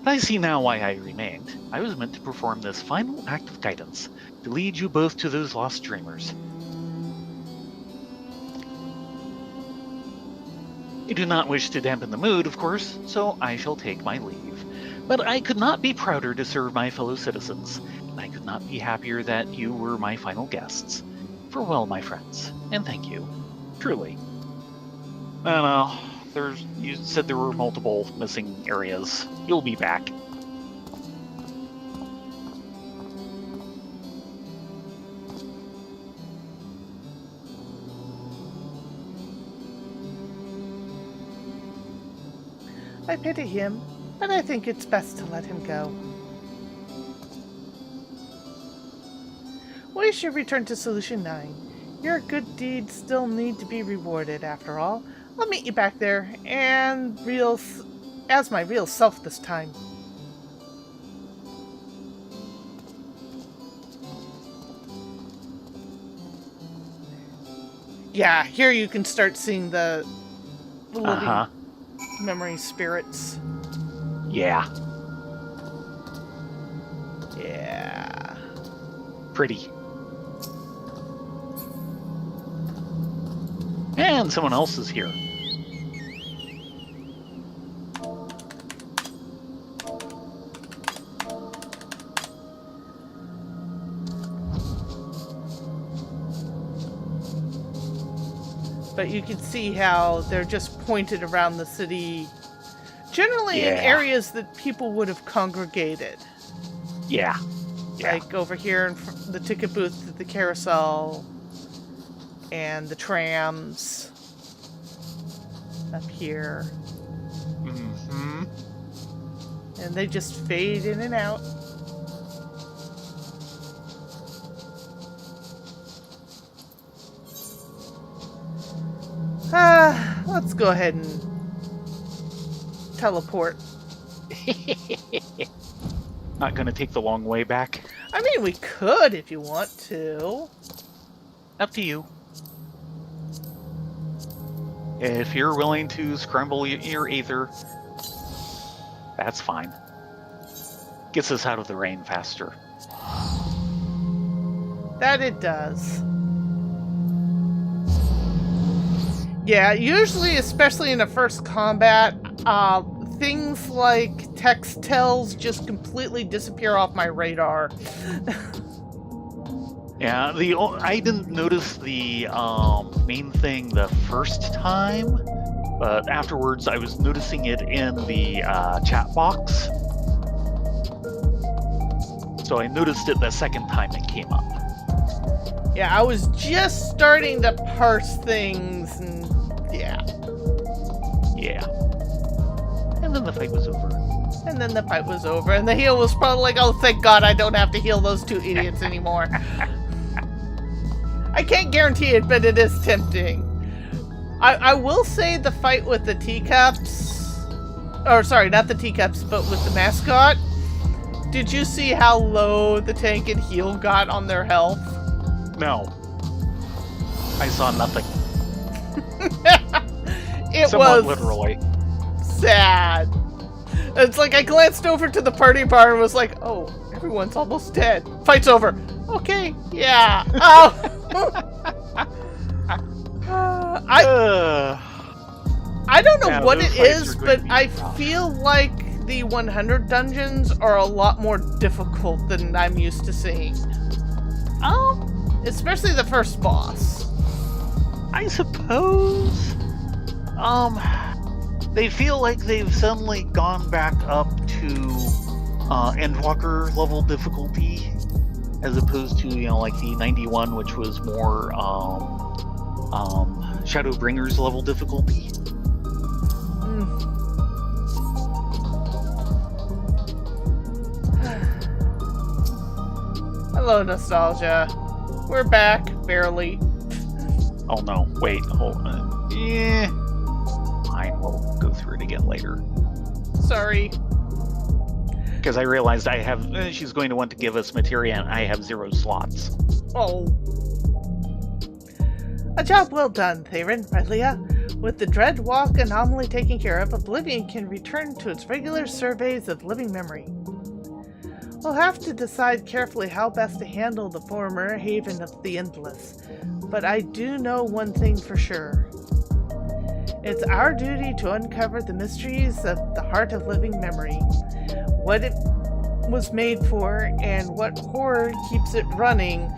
But I see now why I remained. I was meant to perform this final act of guidance, to lead you both to those lost dreamers. I do not wish to dampen the mood, of course, so I shall take my leave. But I could not be prouder to serve my fellow citizens, and I could not be happier that you were my final guests. Farewell, my friends, and thank you. Truly. I don't know. You said there were multiple missing areas. You'll be back. I pity him, but I think it's best to let him go. We should return to Solution 9. Your good deeds still need to be rewarded, after all. I'll meet you back there, and as my real self this time. Yeah, here you can start seeing the living memory spirits. Yeah. Yeah. Pretty. And someone else is here. But you can see how they're just pointed around the city, generally in areas that people would have congregated. Yeah. Like over here in the ticket booth, the carousel, and the trams up here. Mm-hmm. And they just fade in and out. go ahead and teleport. Not gonna take the long way back. I mean, we could if you want to. Up to you. If you're willing to scramble your ether, that's fine. Gets us out of the rain faster. That it does. Yeah, usually, especially in the first combat, things like text tells just completely disappear off my radar. Yeah, I didn't notice the main thing the first time, but afterwards I was noticing it in the chat box. So I noticed it the second time it came up. Yeah, I was just starting to parse things, and yeah. Yeah. And then the fight was over. And then the fight was over, and the heal was probably like, oh, thank God I don't have to heal those two idiots anymore. I can't guarantee it, but it is tempting. I will say the fight with the teacups, or sorry, not the teacups, but with the mascot. Did you see how low the tank and heal got on their health? No. I saw nothing. It Somewhat was literally. sad. It's like I glanced over to the party bar and was like, oh, everyone's almost dead. Fight's over. Okay, yeah. Oh. I don't know what it is, but I feel like the 100 dungeons are a lot more difficult than I'm used to seeing. Especially the first boss. I suppose. They feel like they've suddenly gone back up to Endwalker level difficulty, as opposed to, like the 91, which was more Shadowbringers level difficulty. Hello, nostalgia. We're back, barely. Oh no, wait, hold on. Yeah. Fine, we'll go through it again later. Sorry. Because I realized I have, she's going to want to give us materia and I have 0 slots. Oh. A job well done, Theron, Rylea. With the Dread Walk anomaly taken care of, Oblivion can return to its regular surveys of living memory. We'll have to decide carefully how best to handle the former Haven of the Endless, but I do know one thing for sure. It's our duty to uncover the mysteries of the heart of living memory, what it was made for, and what horror keeps it running,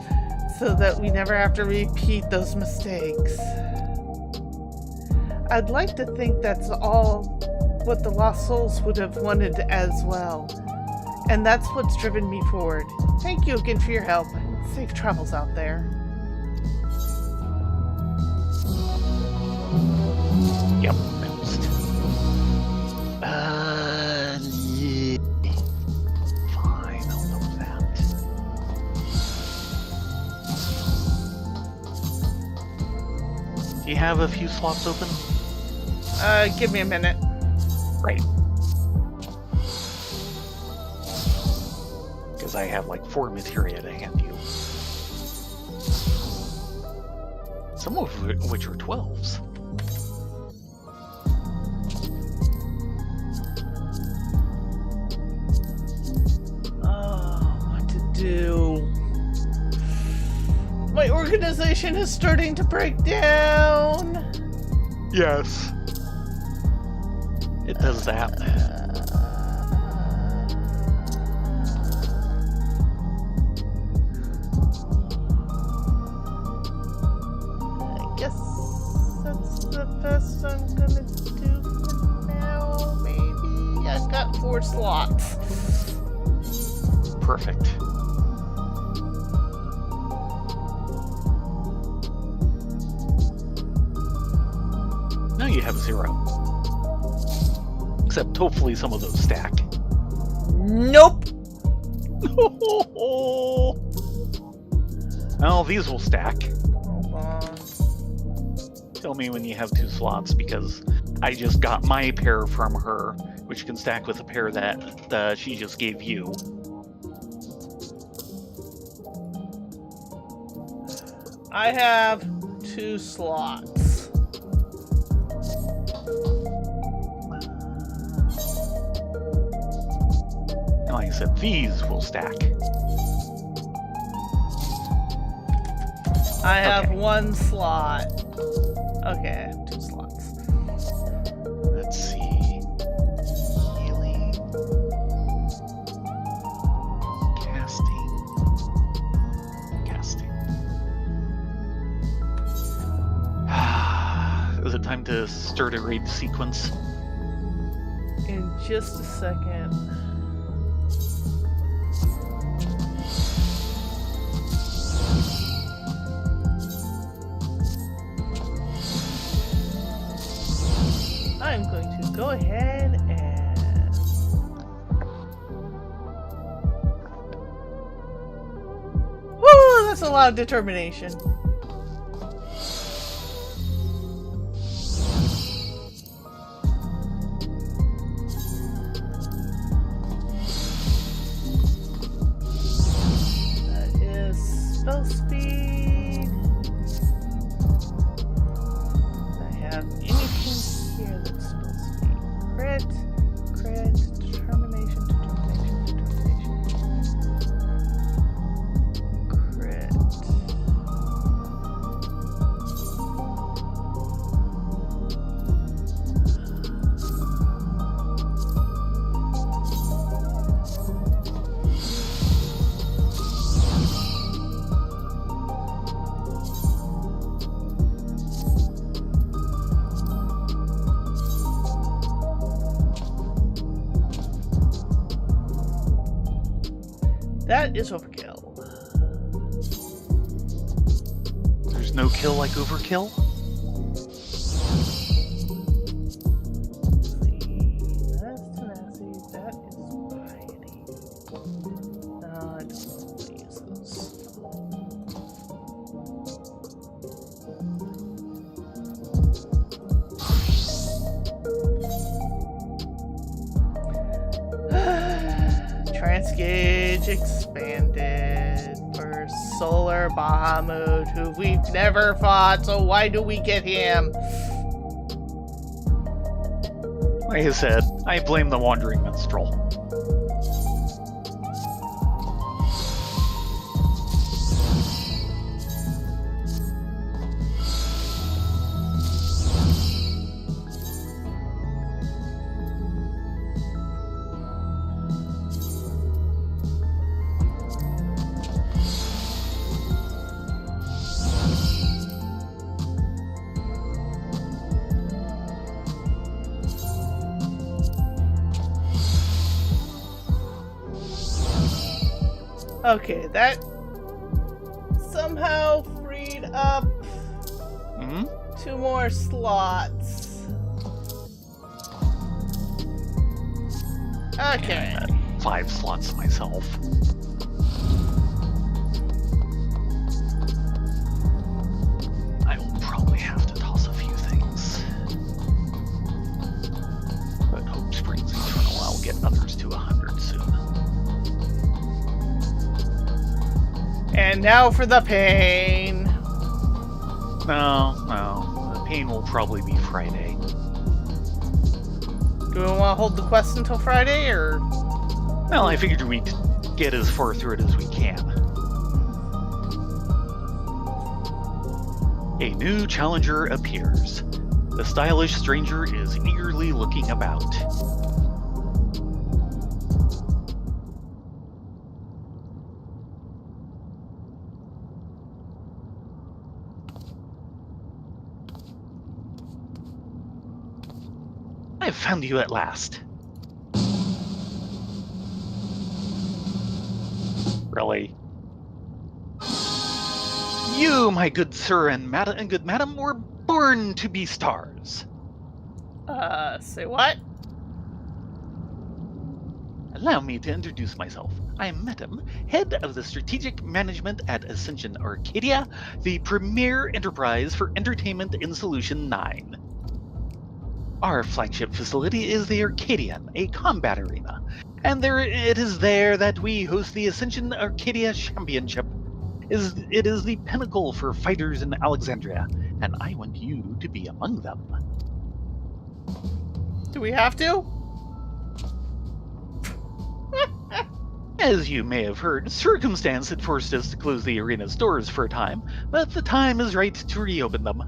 so that we never have to repeat those mistakes. I'd like to think that's all what the Lost Souls would have wanted as well. And that's what's driven me forward. Thank you again for your help. Safe travels out there. Yep, bounced. Yeah. Fine, I'll know that. Do you have a few slots open? Give me a minute. Right. Because I have like 4 materia to hand you. Some of which are 12s. Oh, what to do? My organization is starting to break down. Yes. It does that. I guess that's the best I'm gonna do for now, maybe? I've got 4 slots. Perfect. Now you have 0. Except hopefully some of those stack. Nope. Well, these will stack. Hold on. Tell me when you have 2 slots, because I just got my pair from her, which can stack with a pair that she just gave you. I have 2 slots. And like I said, these will stack. I have Okay. 1 slot. Okay, I have 2 slots. Let's see. Healing. Casting. Is it time to start a raid sequence? In just a second. I'm going to go ahead and... Woo! That's a lot of determination. That is spell speed. I have anything here that's spell speed. Crit, determination. Crit. That is overkill. There's no kill like overkill? That's tenacity, that is piety. No, I don't want to use those. Transgauge expanded for Solar Bahamut, who we've never fought, so why do we get him? Like I said, I blame the Wandering Minstrel. Okay, that somehow freed up Hmm? 2 more slots. Okay. 5 slots myself. I will probably have to toss a few things. But hope springs eternal. I'll get others to 100 soon. And now for the pain. No. The pain will probably be Friday. Do we want to hold the quest until Friday, or? Well, I figured we'd get as far through it as we can. A new challenger appears. The stylish stranger is eagerly looking about. I've found you at last. Really? You, my good sir and good madam, were born to be stars. Say what? Allow me to introduce myself. I am Metam, head of the strategic management at Ascension Arcadia, the premier enterprise for entertainment in Solution 9. Our flagship facility is the Arcadian, a combat arena, and it is there that we host the Ascension Arcadia Championship. It is the pinnacle for fighters in Alexandria, and I want you to be among them. Do we have to? As you may have heard, circumstance had forced us to close the arena's doors for a time, but the time is right to reopen them.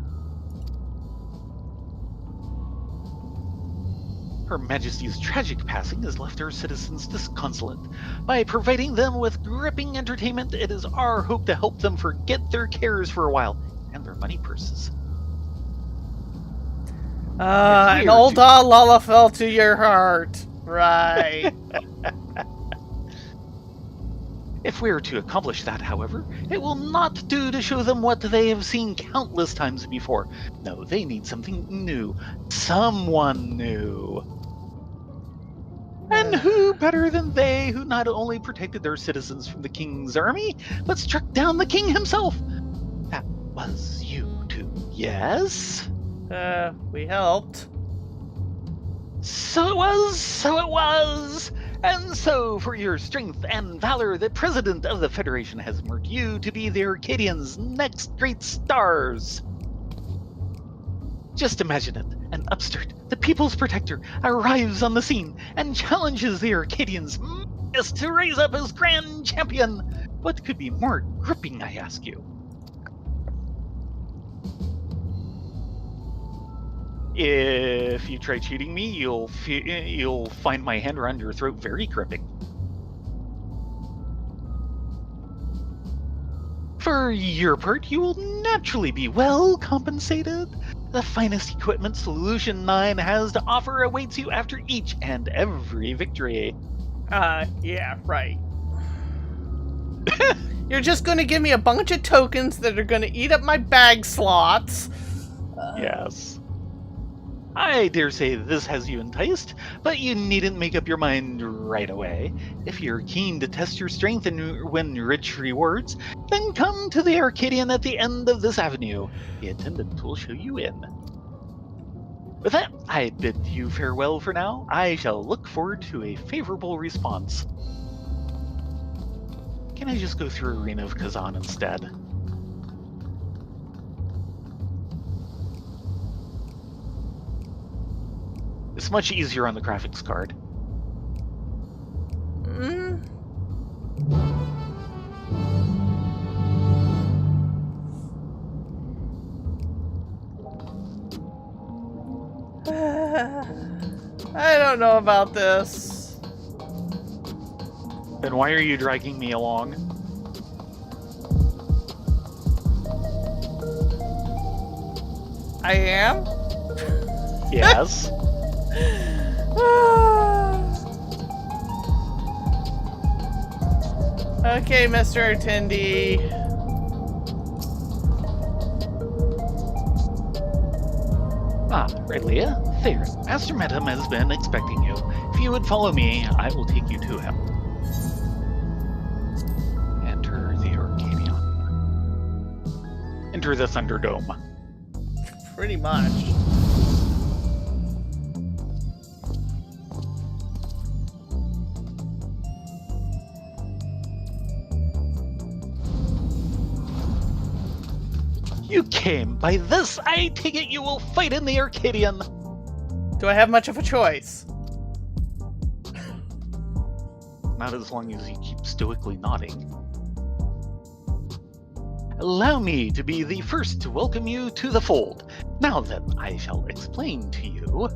Her Majesty's tragic passing has left our citizens disconsolate. By providing them with gripping entertainment, it is our hope to help them forget their cares for a while, and their money purses. An old lullaby fell to your heart. Right. If we are to accomplish that, however, it will not do to show them what they have seen countless times before. No, they need something new. Someone new. And who better than they who not only protected their citizens from the king's army, but struck down the king himself? That was you two, yes? We helped. So it was! And so, for your strength and valor, the President of the Federation has marked you to be the Arcadians' next great stars. Just imagine it. An upstart, the People's Protector, arrives on the scene and challenges the Arcadians' to raise up as Grand Champion. What could be more gripping, I ask you? If you try cheating me, you'll find my hand around your throat very gripping. For your part, you will naturally be well compensated. The finest equipment Solution 9 has to offer awaits you after each and every victory. Yeah, right. You're just gonna give me a bunch of tokens that are gonna eat up my bag slots. Yes. I dare say this has you enticed, but you needn't make up your mind right away. If you're keen to test your strength and win rich rewards, then come to the Arcadian at the end of this avenue. The attendant will show you in. With that, I bid you farewell for now. I shall look forward to a favorable response. Can I just go through Arena of Kazan instead? It's much easier on the graphics card. I don't know about this. Then why are you dragging me along? I am? Yes. Okay, Mr. Attendee. Right, Leah. There, Master Metam has been expecting you. If you would follow me, I will take you to him. Enter the Arcadian. Enter the Thunderdome. Pretty much. You came. By this, I take it you will fight in the Arcadian. Do I have much of a choice? Not as long as you keep stoically nodding. Allow me to be the first to welcome you to the fold. Now then, I shall explain to you.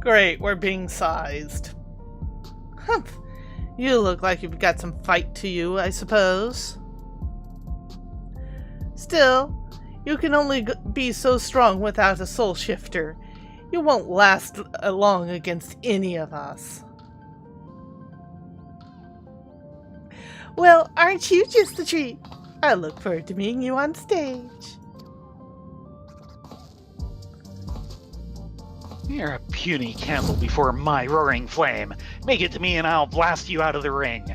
Great, we're being sized. Humph. You look like you've got some fight to you, I suppose. Still, you can only be so strong without a soul shifter. You won't last long against any of us. Well, aren't you just a treat? I look forward to meeting you on stage. You're a puny candle before my roaring flame. Make it to me and I'll blast you out of the ring.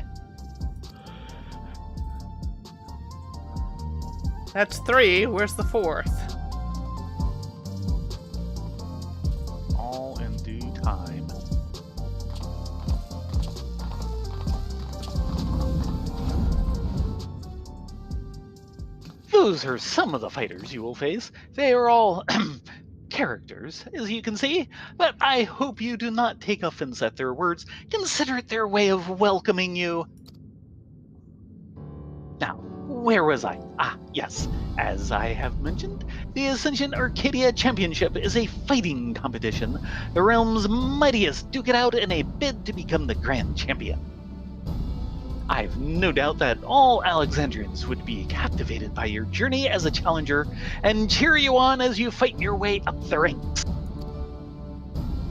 That's 3. Where's the 4th? All in due time. Those are some of the fighters you will face. They are all characters, as you can see, but I hope you do not take offense at their words. Consider it their way of welcoming you. Now, where was I? Ah, yes. As I have mentioned, the Ascension Arcadia Championship is a fighting competition. The realm's mightiest duke it out in a bid to become the grand champion. I've no doubt that all Alexandrians would be captivated by your journey as a challenger and cheer you on as you fight your way up the ranks.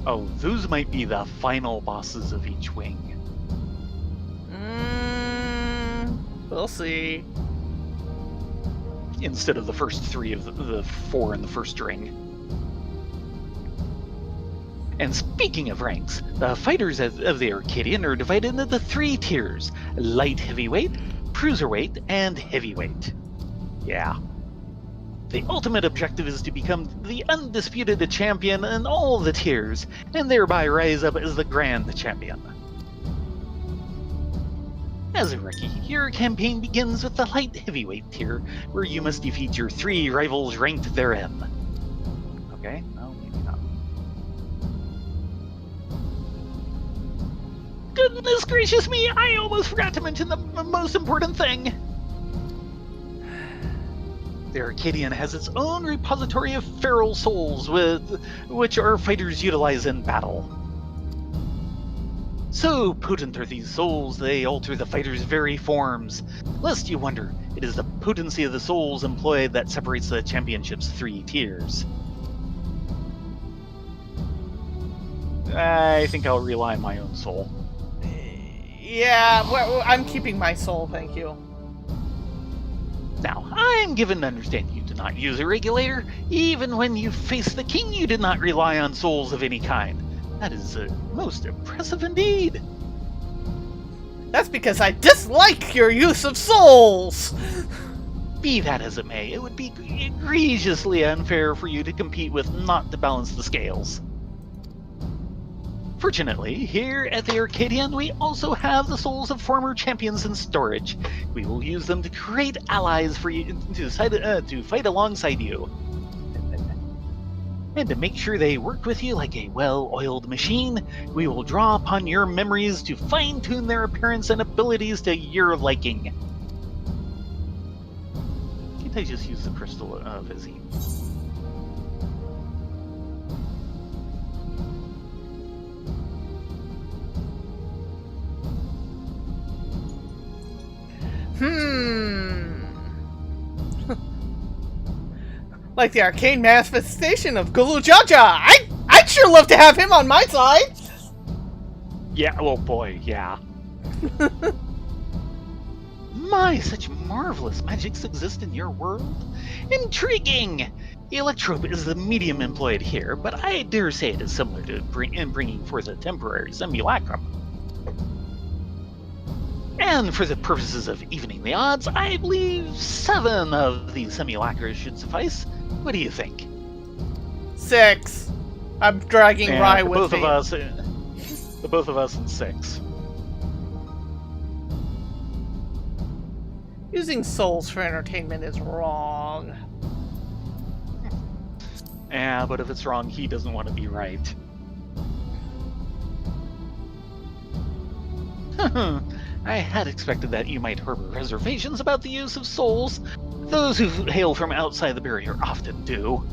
Oh, those might be the final bosses of each wing. We'll see. Instead of the first 3 of the 4 in the first ring. And speaking of ranks, the fighters of the Arcadian are divided into 3 tiers: light heavyweight, cruiserweight, and heavyweight. Yeah. The ultimate objective is to become the undisputed champion in all the tiers, and thereby rise up as the grand champion. As a rookie, your campaign begins with the light heavyweight tier, where you must defeat your 3 rivals ranked therein. Okay, no, maybe not. Goodness gracious me, I almost forgot to mention the most important thing. The Arcadian has its own repository of feral souls, which our fighters utilize in battle. So potent are these souls, they alter the fighters' very forms. Lest you wonder, it is the potency of the souls employed that separates the championship's 3 tiers. I think I'll rely on my own soul. Yeah, I'm keeping my soul, thank you. Now, I'm given to understand you do not use a regulator. Even when you face the king, you did not rely on souls of any kind. That is most impressive indeed. That's because I dislike your use of souls! Be that as it may, it would be egregiously unfair for you to compete with not to balance the scales. Fortunately, here at the Arcadian, we also have the souls of former champions in storage. We will use them to create allies for you to fight alongside you. And to make sure they work with you like a well-oiled machine, we will draw upon your memories to fine-tune their appearance and abilities to your liking. Can't I just use the crystal of Azim? Like the arcane manifestation of Gulu Jaja. I'd sure love to have him on my side. Yeah, oh boy, yeah. My, such marvelous magics exist in your world. Intriguing! The electrope is the medium employed here, but I dare say it is similar to bringing forth a temporary simulacrum. And for the purposes of evening the odds, I believe 7 of these simulacras should suffice. What do you think? 6. I'm dragging Rye with me. The both of us in 6. Using souls for entertainment is wrong. Yeah, but if it's wrong, he doesn't want to be right. I had expected that you might harbor reservations about the use of souls. Those who hail from outside the barrier often do.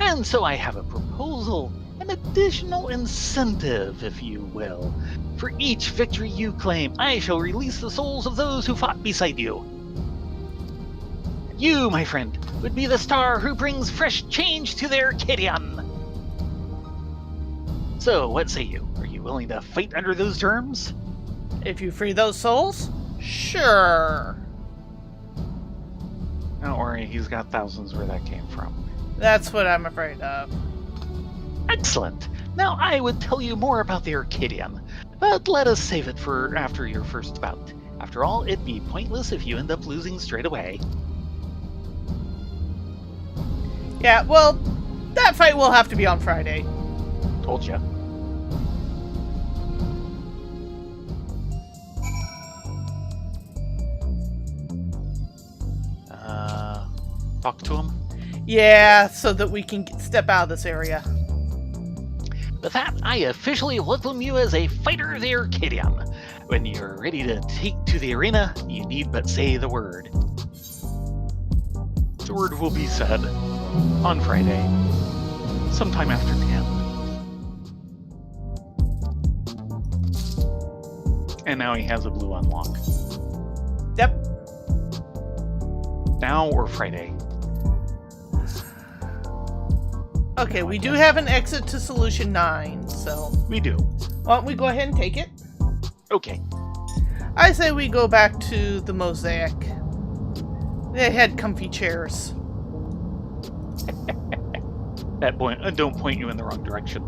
And so I have a proposal, an additional incentive, if you will. For each victory you claim, I shall release the souls of those who fought beside you. You, my friend, would be the star who brings fresh change to their Arcadian. So, what say you? Are you willing to fight under those terms? If you free those souls, sure. Don't worry, he's got thousands where that came from. That's what I'm afraid of. Excellent. Now I would tell you more about the Arcadian, but let us save it for after your first bout. After all, it'd be pointless if you end up losing straight away. Yeah, well, that fight will have to be on Friday. Told ya. Talk to him? Yeah, so that we can step out of this area. With that, I officially welcome you as a fighter of the Arcadian. When you're ready to take to the arena, you need but say the word. The word will be said on Friday, sometime after 10. And now he has a blue unlock. Yep. Now or Friday? Okay, we do have an exit to Solution 9, so... We do. Why don't we go ahead and take it? Okay. I say we go back to the Mosaic. They had comfy chairs. That point, don't point you in the wrong direction.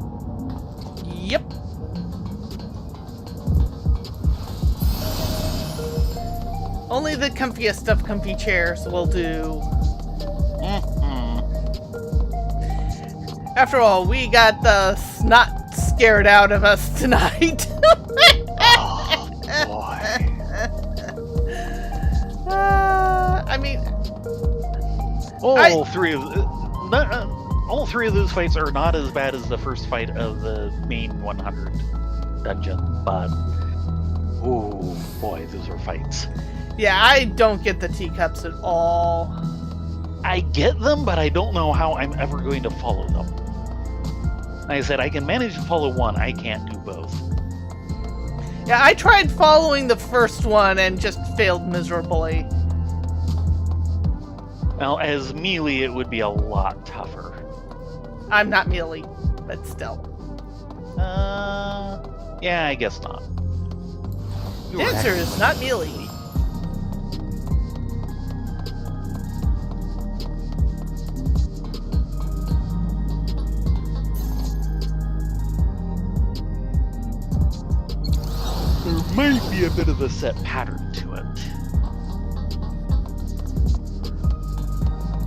Yep. Only the comfiest of comfy chairs will do. After all, we got the snot scared out of us tonight. Oh, boy. I mean... All three of those fights are not as bad as the first fight of the main 100 dungeon, but... Oh, boy, those are fights. Yeah, I don't get the teacups at all. I get them, but I don't know how I'm ever going to follow them. Like I said, I can manage to follow one, I can't do both. Yeah, I tried following the first one and just failed miserably. Well, as melee, it would be a lot tougher. I'm not melee, but still. Yeah, I guess not. Dancer is not melee. There might be a bit of a set pattern to it.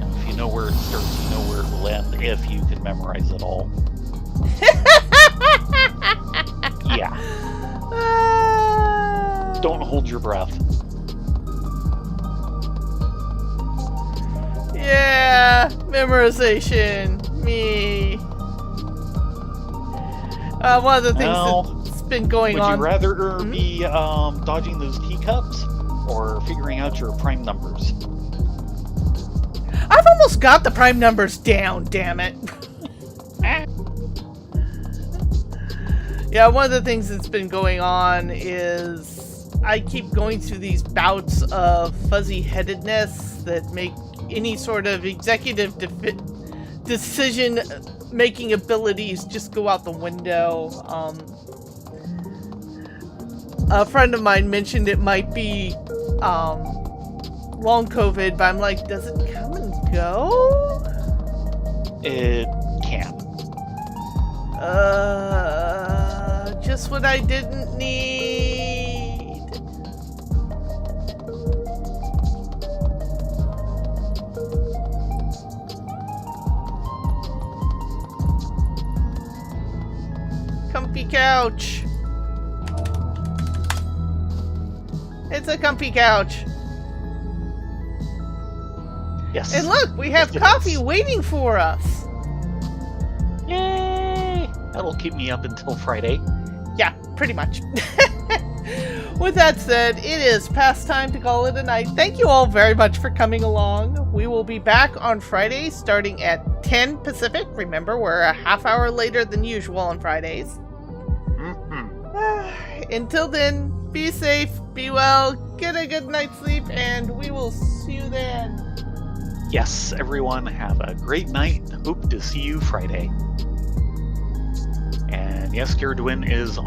If you know where it starts, you know where it will end, if you can memorize it all. Yeah. Don't hold your breath. Yeah, memorization. Me. One of the things that's been going on. Would you rather be dodging those teacups or figuring out your prime numbers? I've almost got the prime numbers down, damn it. Yeah, one of the things that's been going on is I keep going through these bouts of fuzzy-headedness that make any sort of executive decision-making abilities just go out the window. A friend of mine mentioned it might be long COVID, but I'm like, does it come and go? It can. Just what I didn't need. Comfy couch. It's a comfy couch. Yes. And look, we have coffee waiting for us. Yay! That'll keep me up until Friday. Yeah, pretty much. With that said, it is past time to call it a night. Thank you all very much for coming along. We will be back on Friday starting at 10 Pacific. Remember, we're a half hour later than usual on Fridays. Until then, be safe, be well, get a good night's sleep, and we will see you then. Yes, everyone, have a great night. Hope to see you Friday. And yes, Garduin is on